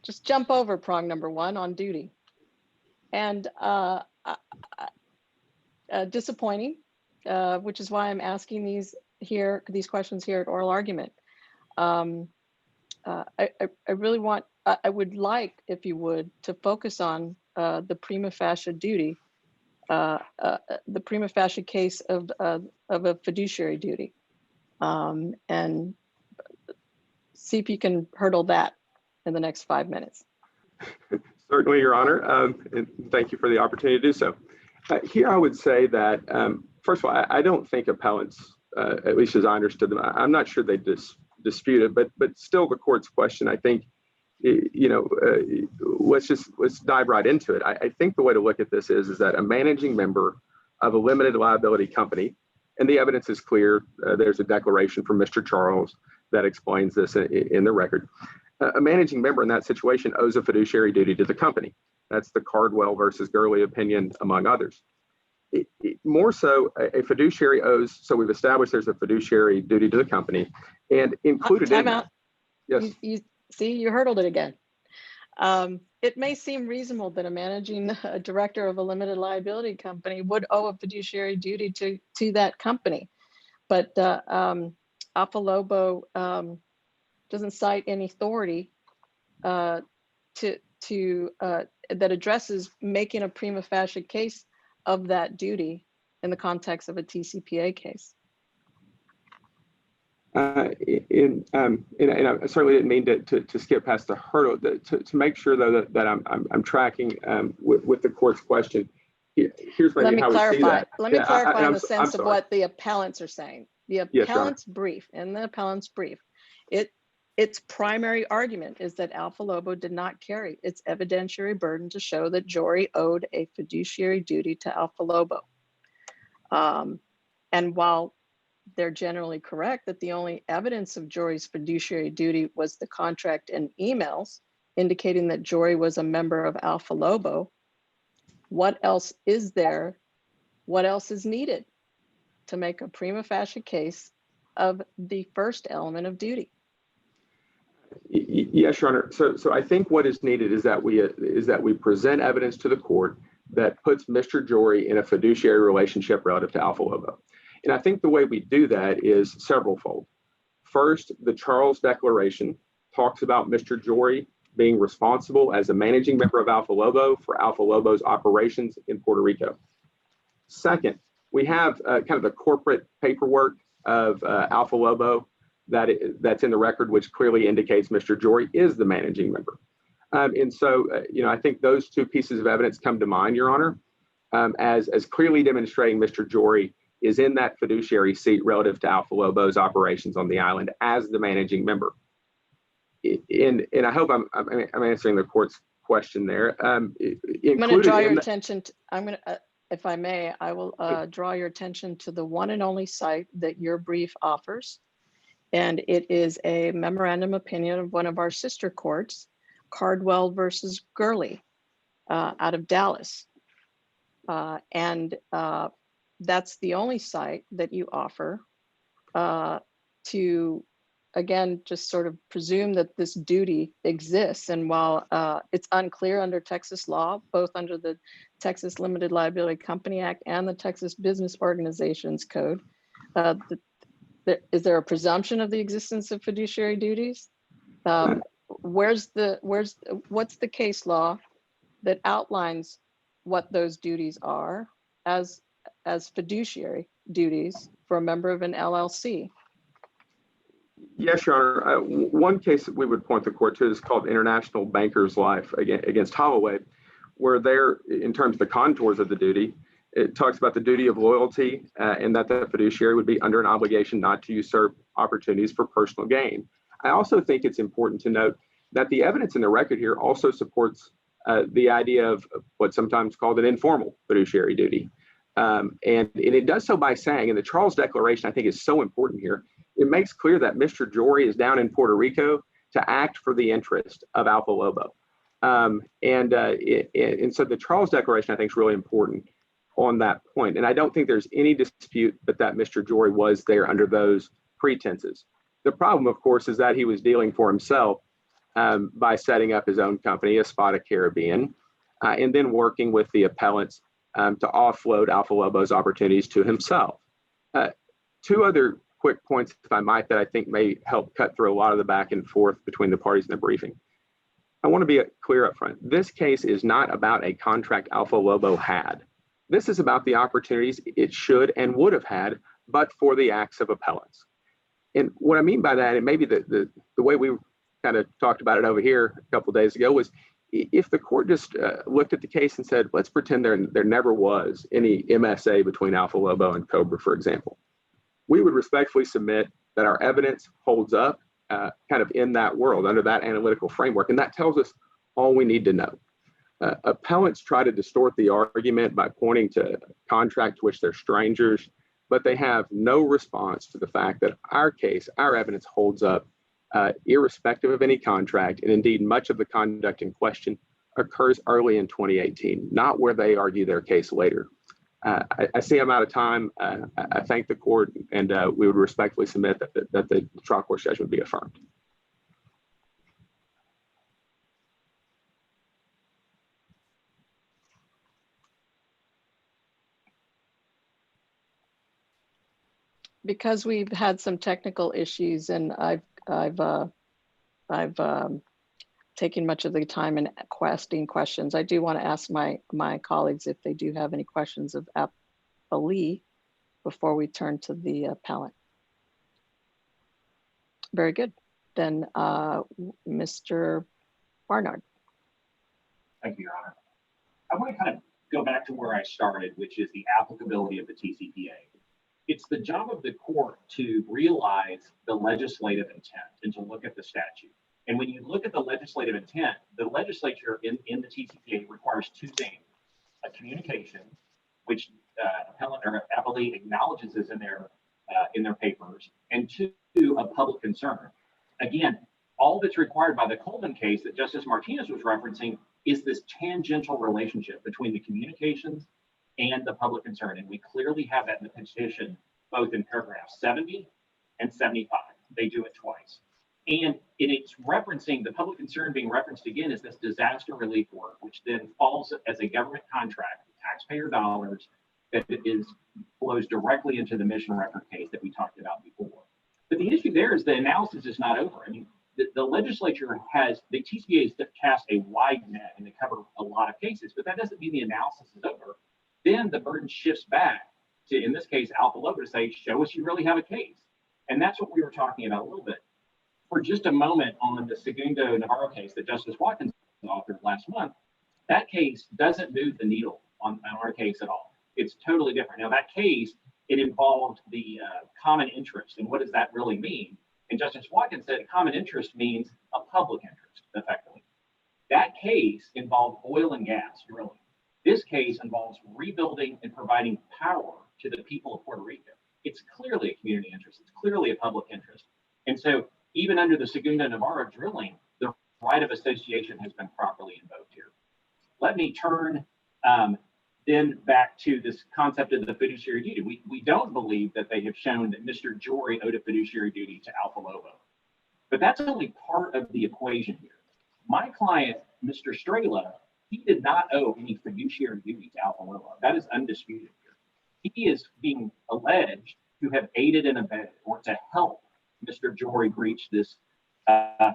just jump over prong number 1 on duty. And disappointing, which is why I'm asking these questions here at oral argument. I really want, I would like, if you would, to focus on the prima facie duty, the prima facie case of a fiduciary duty, and see if you can hurdle that in the next 5 minutes. Certainly, Your Honor, and thank you for the opportunity to do so. Here, I would say that, first of all, I don't think appellants, at least as I understood them, I'm not sure they dispute it, but still the court's question, I think, let's dive right into it. I think the way to look at this is that a managing member of a limited liability company, and the evidence is clear, there's a declaration from Mr. Charles that explains this in the record. A managing member in that situation owes a fiduciary duty to the company. That's the Cardwell versus Gurley opinion, among others. More so, a fiduciary owes, so we've established there's a fiduciary duty to the company, and included in that. Yes. You see, you hurdled it again. It may seem reasonable that a managing director of a limited liability company would owe a fiduciary duty to that company, but Alpha Lobo doesn't cite any authority that addresses making a prima facie case of that duty in the context of a TCPA case. And I certainly didn't mean to skip past the hurdle. To make sure though that I'm tracking with the court's question. Here's Let me clarify. Let me clarify in the sense of what the appellants are saying. The appellant's brief, in the appellant's brief, its primary argument is that Alpha Lobo did not carry its evidentiary burden to show that Jory owed a fiduciary duty to Alpha Lobo. And while they're generally correct that the only evidence of Jory's fiduciary duty was the contract and emails indicating that Jory was a member of Alpha Lobo, what else is there? What else is needed to make a prima facie case of the first element of duty? Yes, Your Honor. So I think what is needed is that we present evidence to the court that puts Mr. Jory in a fiduciary relationship relative to Alpha Lobo. And I think the way we do that is severalfold. First, the Charles Declaration talks about Mr. Jory being responsible as a managing member of Alpha Lobo for Alpha Lobo's operations in Puerto Rico. Second, we have kind of the corporate paperwork of Alpha Lobo that's in the record, which clearly indicates Mr. Jory is the managing member. And so, I think those two pieces of evidence come to mind, Your Honor, as clearly demonstrating Mr. Jory is in that fiduciary seat relative to Alpha Lobo's operations on the island as the managing member. And I hope I'm answering the court's question there. I'm going to draw your attention. If I may, I will draw your attention to the one and only site that your brief offers. And it is a memorandum opinion of one of our sister courts, Cardwell versus Gurley, out of Dallas. And that's the only site that you offer to, again, just sort of presume that this duty exists. And while it's unclear under Texas law, both under the Texas Limited Liability Company Act and the Texas Business Organizations Code, is there a presumption of the existence of fiduciary duties? What's the case law that outlines what those duties are as fiduciary duties for a member of an LLC? Yes, Your Honor. One case that we would point the court to is called International Bankers Life against Holloway, where there, in terms of the contours of the duty, it talks about the duty of loyalty and that the fiduciary would be under an obligation not to usurp opportunities for personal gain. I also think it's important to note that the evidence in the record here also supports the idea of what's sometimes called an informal fiduciary duty. And it does so by saying, and the Charles Declaration I think is so important here, it makes clear that Mr. Jory is down in Puerto Rico to act for the interest of Alpha Lobo. And so the Charles Declaration I think is really important on that point. And I don't think there's any dispute that Mr. Jory was there under those pretenses. The problem, of course, is that he was dealing for himself by setting up his own company, Espada Caribbean, and then working with the appellants to offload Alpha Lobo's opportunities to himself. Two other quick points, if I might, that I think may help cut through a lot of the back and forth between the parties in the briefing. I want to be clear up front. This case is not about a contract Alpha Lobo had. This is about the opportunities it should and would have had, but for the acts of appellants. And what I mean by that, and maybe the way we kind of talked about it over here a couple of days ago, was if the court just looked at the case and said, let's pretend there never was any MSA between Alpha Lobo and Cobra, for example, we would respectfully submit that our evidence holds up kind of in that world under that analytical framework. And that tells us all we need to know. Appellants try to distort the argument by pointing to a contract to which they're strangers, but they have no response to the fact that our case, our evidence holds up irrespective of any contract. And indeed, much of the conduct in question occurs early in 2018, not where they argue their case later. I see I'm out of time. I thank the court, and we would respectfully submit that the trial court judgment be affirmed. Because we've had some technical issues, and I've taken much of the time in asking questions, I do want to ask my colleagues if they do have any questions of Appellee before we turn to the appellant. Very good. Then Mr. Barnard. Thank you, Your Honor. I want to kind of go back to where I started, which is the applicability of the TCPA. It's the job of the court to realize the legislative intent and to look at the statute. And when you look at the legislative intent, the legislature in the TCPA requires two things: a communication, which appellant or appellee acknowledges is in their papers, and two, a public concern. Again, all that's required by the Coleman case that Justice Martinez was referencing is this tangential relationship between the communications and the public concern. And we clearly have that in the petition, both in paragraph 70 and 75. They do it twice. And it's referencing, the public concern being referenced again is this disaster relief work, which then falls as a government contract with taxpayer dollars that flows directly into the mission record case that we talked about before. But the issue there is the analysis is not over. I mean, the legislature has, the TCPA has cast a wide net and they cover a lot of cases, but that doesn't mean the analysis is over. Then the burden shifts back to, in this case, Alpha Lobo to say, show us you really have a case. And that's what we were talking about a little bit. For just a moment on the Segundo Navarro case that Justice Watkins authored last month, that case doesn't move the needle on our case at all. It's totally different. Now that case, it involved the common interest. And what does that really mean? And Justice Watkins said common interest means a public interest, effectively. That case involved oil and gas drilling. This case involves rebuilding and providing power to the people of Puerto Rico. It's clearly a community interest. It's clearly a public interest. And so even under the Segundo Navarro drilling, the right of association has been properly invoked here. Let me turn then back to this concept of the fiduciary duty. We don't believe that they have shown that Mr. Jory owed a fiduciary duty to Alpha Lobo, but that's only part of the equation here. My client, Mr. Straehla, he did not owe any fiduciary duty to Alpha Lobo. That is undisputed here. He is being alleged to have aided and abetted or to help Mr. Jory breach this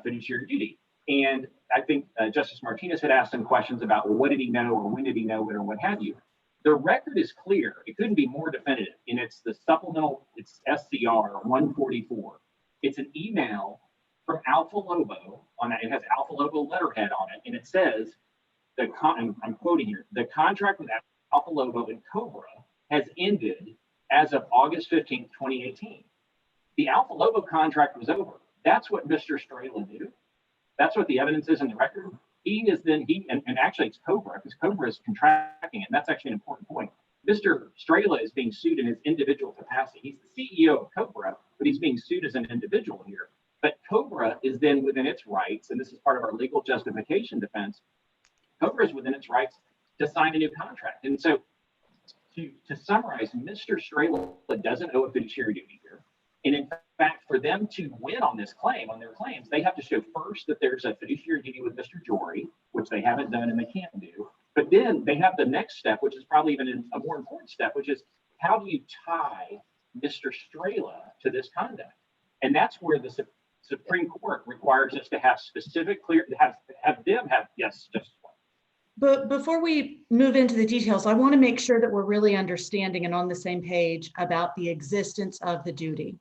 fiduciary duty. And I think Justice Martinez had asked some questions about, well, what did he know or when did he know it or what have you. The record is clear. It couldn't be more definitive. And it's the supplemental, it's SCR 144. It's an email from Alpha Lobo on it. It has Alpha Lobo letterhead on it. And it says, I'm quoting here, the contract with Alpha Lobo and Cobra has ended as of August 15th, 2018. The Alpha Lobo contract was over. That's what Mr. Straehla knew. That's what the evidence is in the record. And actually it's Cobra, because Cobra is contracting it. And that's actually an important point. Mr. Straehla is being sued in his individual capacity. He's the CEO of Cobra, but he's being sued as an individual here. But Cobra is then within its rights, and this is part of our legal justification defense. Cobra is within its rights to sign a new contract. And so to summarize, Mr. Straehla doesn't owe a fiduciary duty here. And in fact, for them to win on this claim, on their claims, they have to show first that there's a fiduciary duty with Mr. Jory, which they haven't done and they can't do. But then they have the next step, which is probably even a more important step, which is how do you tie Mr. Straehla to this conduct? And that's where the Supreme Court requires us to have specific, clear, have them have, yes, just. But before we move into the details, I want to make sure that we're really understanding and on the same page about the existence of the duty.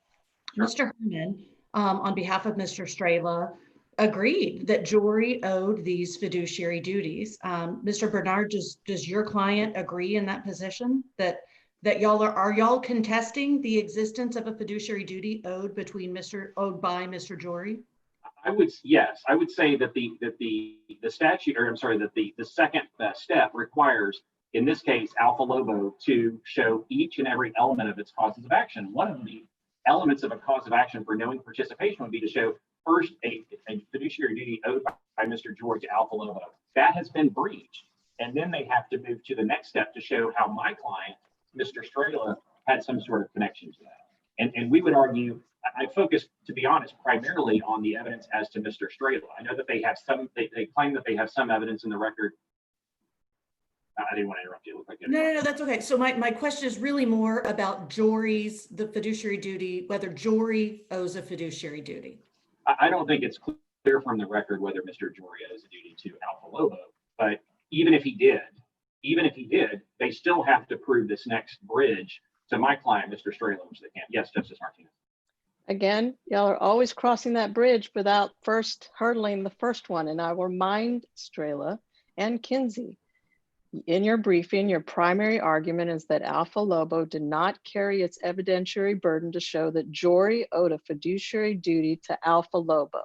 Sure. Mr. Herman, on behalf of Mr. Straehla, agreed that Jory owed these fiduciary duties. Mr. Bernard, does your client agree in that position that y'all are y'all contesting the existence of a fiduciary duty owed by Mr. Jory? Yes, I would say that the statute, or I'm sorry, that the second step requires, in this case, Alpha Lobo to show each and every element of its causes of action. One of the elements of a cause of action for knowing participation would be to show first a fiduciary duty owed by Mr. Jory to Alpha Lobo. That has been breached. And then they have to move to the next step to show how my client, Mr. Straehla, had some sort of connection to that. And we would argue, I focus, to be honest, primarily on the evidence as to Mr. Straehla. I know that they have some, they claim that they have some evidence in the record. I didn't want to interrupt you. It looked like No, that's okay. So my question is really more about the fiduciary duty, whether Jory owes a fiduciary duty. I don't think it's clear from the record whether Mr. Jory owes a duty to Alpha Lobo, but even if he did, they still have to prove this next bridge to my client, Mr. Straehla, which they can't. Yes, Justice Martinez. Again, y'all are always crossing that bridge without first hurdling the first one. And I will remind Straehla and Kinsey, in your briefing, your primary argument is that Alpha Lobo did not carry its evidentiary burden to show that Jory owed a fiduciary duty to Alpha Lobo.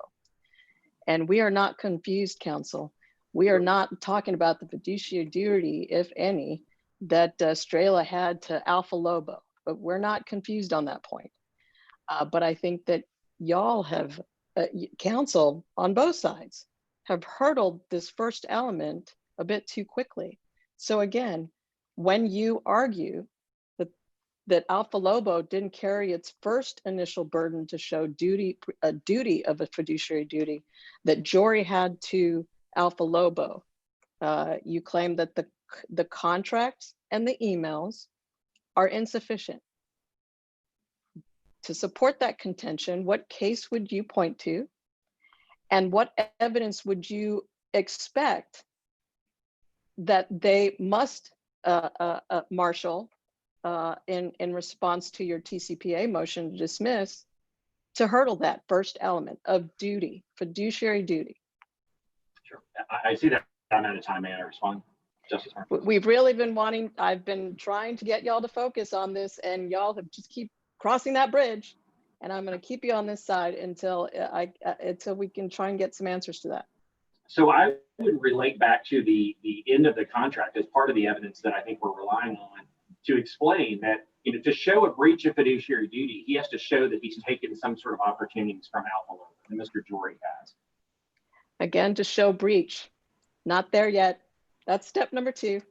And we are not confused, counsel. We are not talking about the fiduciary duty, if any, that Straehla had to Alpha Lobo, but we're not confused on that point. But I think that y'all have, counsel on both sides, have hurdled this first element a bit too quickly. So again, when you argue that Alpha Lobo didn't carry its first initial burden to show a duty of a fiduciary duty that Jory had to Alpha Lobo, you claim that the contracts and the emails are insufficient. To support that contention, what case would you point to? And what evidence would you expect that they must marshal in response to your TCPA motion to dismiss to hurdle that first element of duty, fiduciary duty. Sure. I see that I'm out of time. May I respond? Justice Martinez. We've really been wanting, I've been trying to get y'all to focus on this, and y'all have just keep crossing that bridge. And I'm going to keep you on this side until until we can try and get some answers to that. So I would relate back to the end of the contract as part of the evidence that I think we're relying on to explain that, you know, to show a breach of fiduciary duty, he has to show that he's taken some sort of opportunities from Alpha Logo, and Mr. Jory has. Again, to show breach, not there yet. That's step number 2.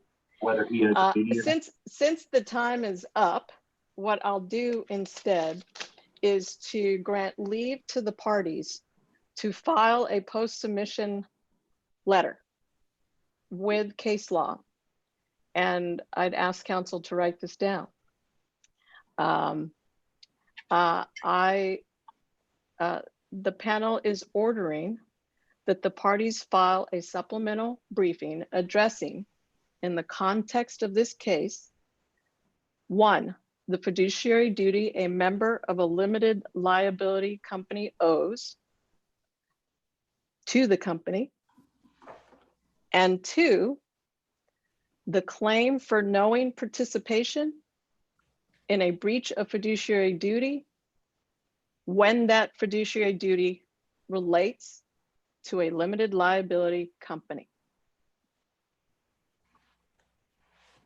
Whether he is a duty or not. Since the time is up, what I'll do instead is to grant leave to the parties to file a post-submission letter with case law. And I'd ask counsel to write this down. The panel is ordering that the parties file a supplemental briefing addressing, in the context of this case, 1, the fiduciary duty a member of a limited liability company owes to the company, and 2, the claim for knowing participation in a breach of fiduciary duty when that fiduciary duty relates to a limited liability company.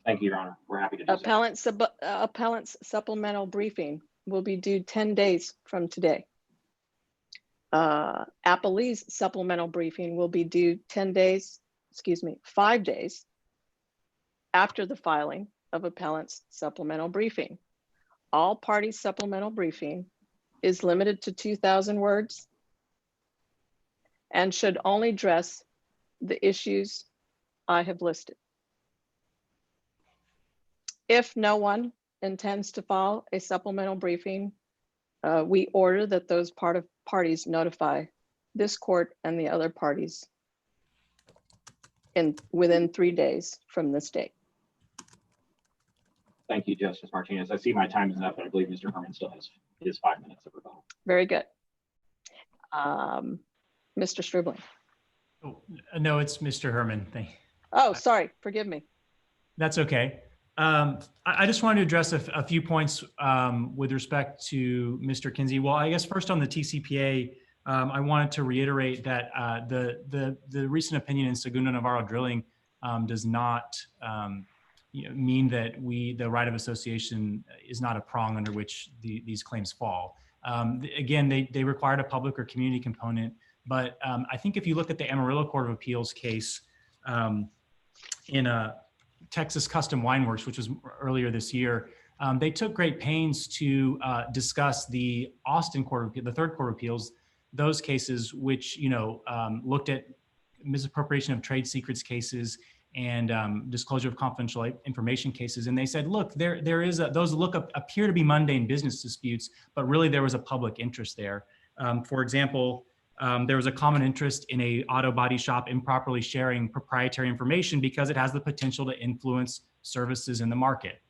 Thank you, Your Honor. We're happy to do so. Appellant's supplemental briefing will be due 10 days from today. Appellee's supplemental briefing will be due 5 days after the filing of appellant's supplemental briefing. All parties' supplemental briefing is limited to 2,000 words and should only address the issues I have listed. If no one intends to file a supplemental briefing, we order that those parties notify this court and the other parties within 3 days from this date. Thank you, Justice Martinez. I see my time is up, but I believe Mr. Herman still has his 5 minutes of rebuttal. Very good. Mr. Strubling. Oh, no, it's Mr. Herman. Oh, sorry. Forgive me. That's okay. I just wanted to address a few points with respect to Mr. Kinsey. Well, I guess first on the TCPA, I wanted to reiterate that the recent opinion in Segundo Navarro Drilling does not mean that the right of association is not a prong under which these claims fall. Again, they required a public or community component, but I think if you look at the Amarillo Court of Appeals case in Texas Custom Wine Works, which was earlier this year, they took great pains to discuss the Austin Court of the Third Court of Appeals, those cases which looked at misappropriation of trade secrets cases and disclosure of confidential information cases, and they said, look, there is those appear to be mundane business disputes, but really there was a public interest there. For example, there was a common interest in a auto body shop improperly sharing proprietary information because it has the potential to influence services in the market.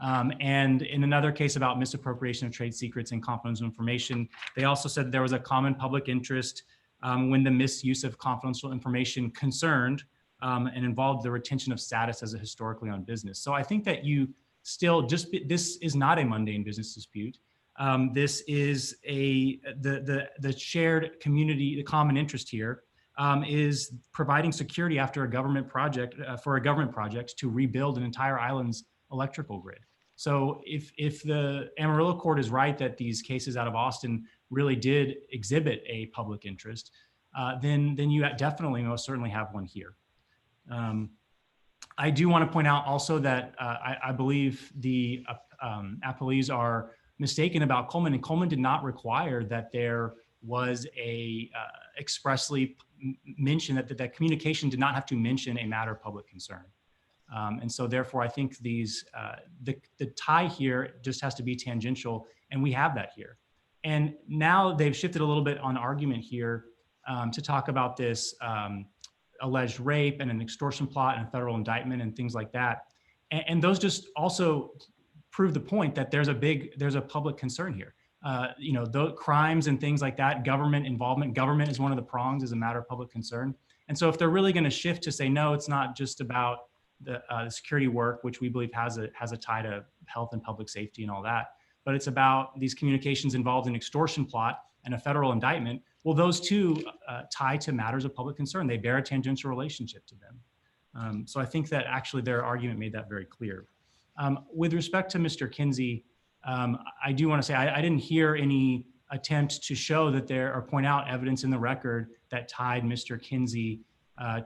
And in another case about misappropriation of trade secrets and confidential information, they also said that there was a common public interest when the misuse of confidential information concerned and involved the retention of status as a historically owned business. So I think that this is not a mundane business dispute. This is the shared community, the common interest here is providing security after a government project to rebuild an entire island's electrical grid. So if the Amarillo court is right that these cases out of Austin really did exhibit a public interest, then you definitely most certainly have one here. I do want to point out also that I believe the appellees are mistaken about Coleman, and Coleman did not require that there was a expressly mention that communication did not have to mention a matter of public concern. And so therefore I think the tie here just has to be tangential, and we have that here. And now they've shifted a little bit on argument here to talk about this alleged rape and an extortion plot and a federal indictment and things like that. And those just also prove the point that there's a public concern here. crimes and things like that, government involvement. Government is one of the prongs as a matter of public concern. And so if they're really going to shift to say, no, it's not just about the security work, which we believe has a tie to health and public safety and all that, but it's about these communications involved in extortion plot and a federal indictment. Well, those two tie to matters of public concern. They bear a tangential relationship to them. So I think that actually their argument made that very clear. With respect to Mr. Kinsey, I do want to say I didn't hear any attempt to show that there or point out evidence in the record that tied Mr. Kinsey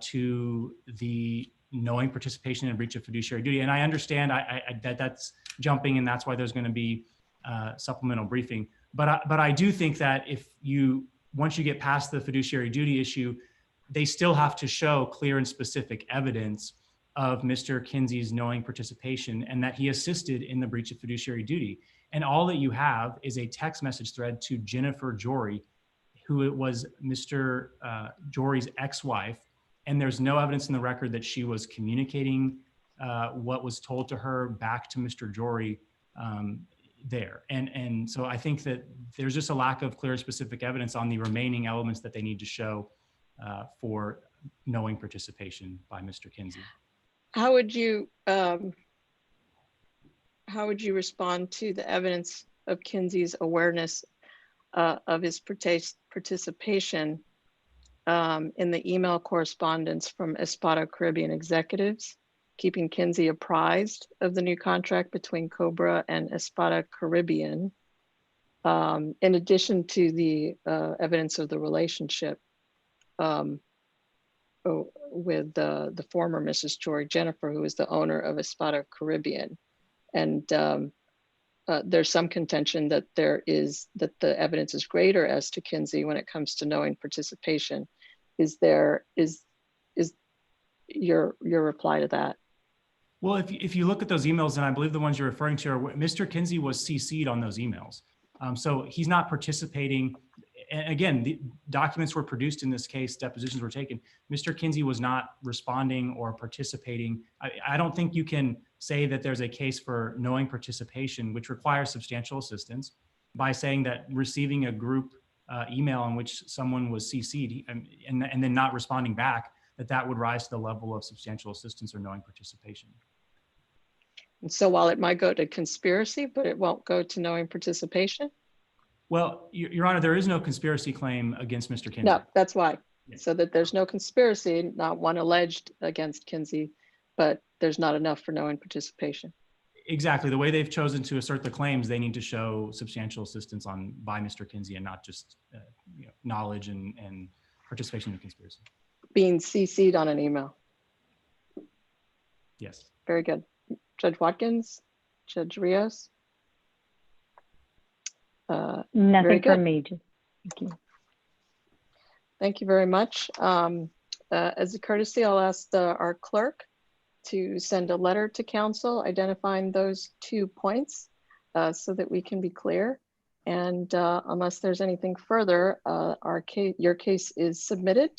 to the knowing participation in breach of fiduciary duty. And I understand that that's jumping, and that's why there's going to be supplemental briefing. But I do think that once you get past the fiduciary duty issue, they still have to show clear and specific evidence of Mr. Kinsey's knowing participation and that he assisted in the breach of fiduciary duty. And all that you have is a text message thread to Jennifer Jory, who was Mr. Jory's ex-wife. And there's no evidence in the record that she was communicating what was told to her back to Mr. Jory there. And so I think that there's just a lack of clear specific evidence on the remaining elements that they need to show for knowing participation by Mr. Kinsey. How would you respond to the evidence of Kinsey's awareness of his participation in the email correspondence from Espada Caribbean executives, keeping Kinsey apprised of the new contract between Cobra and Espada Caribbean, in addition to the evidence of the relationship with the former Mrs. Jory, Jennifer, who is the owner of Espada Caribbean. And there's some contention that the evidence is greater as to Kinsey when it comes to knowing participation. Is your reply to that? Well, if you look at those emails, and I believe the ones you're referring to, Mr. Kinsey was CC'd on those emails. So he's not participating. And again, the documents were produced in this case, depositions were taken. Mr. Kinsey was not responding or participating. I don't think you can say that there's a case for knowing participation, which requires substantial assistance, by saying that receiving a group email in which someone was CC'd and then not responding back, that would rise to the level of substantial assistance or knowing participation. And so while it might go to conspiracy, but it won't go to knowing participation? Well, Your Honor, there is no conspiracy claim against Mr. Kinsey. No, that's why. Yes. So that there's no conspiracy, not one alleged against Kinsey, but there's not enough for knowing participation. Exactly. The way they've chosen to assert the claims, they need to show substantial assistance by Mr. Kinsey and not just knowledge and participation in the conspiracy. Being CC'd on an email. Yes. Very good. Judge Watkins, Judge Rios. Nothing from me. Thank you. Thank you very much. As a courtesy, I'll ask our clerk to send a letter to counsel identifying those 2 points so that we can be clear. And unless there's anything further, your case is submitted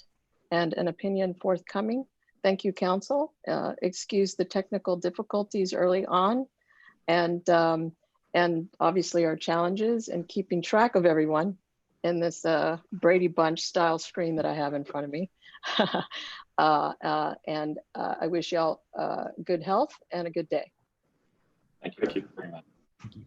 and an opinion forthcoming. Thank you, counsel. Excuse the technical difficulties early on and obviously our challenges in keeping track of everyone in this Brady Bunch style screen that I have in front of me. I wish y'all good health and a good day. Thank you very much. Thank you.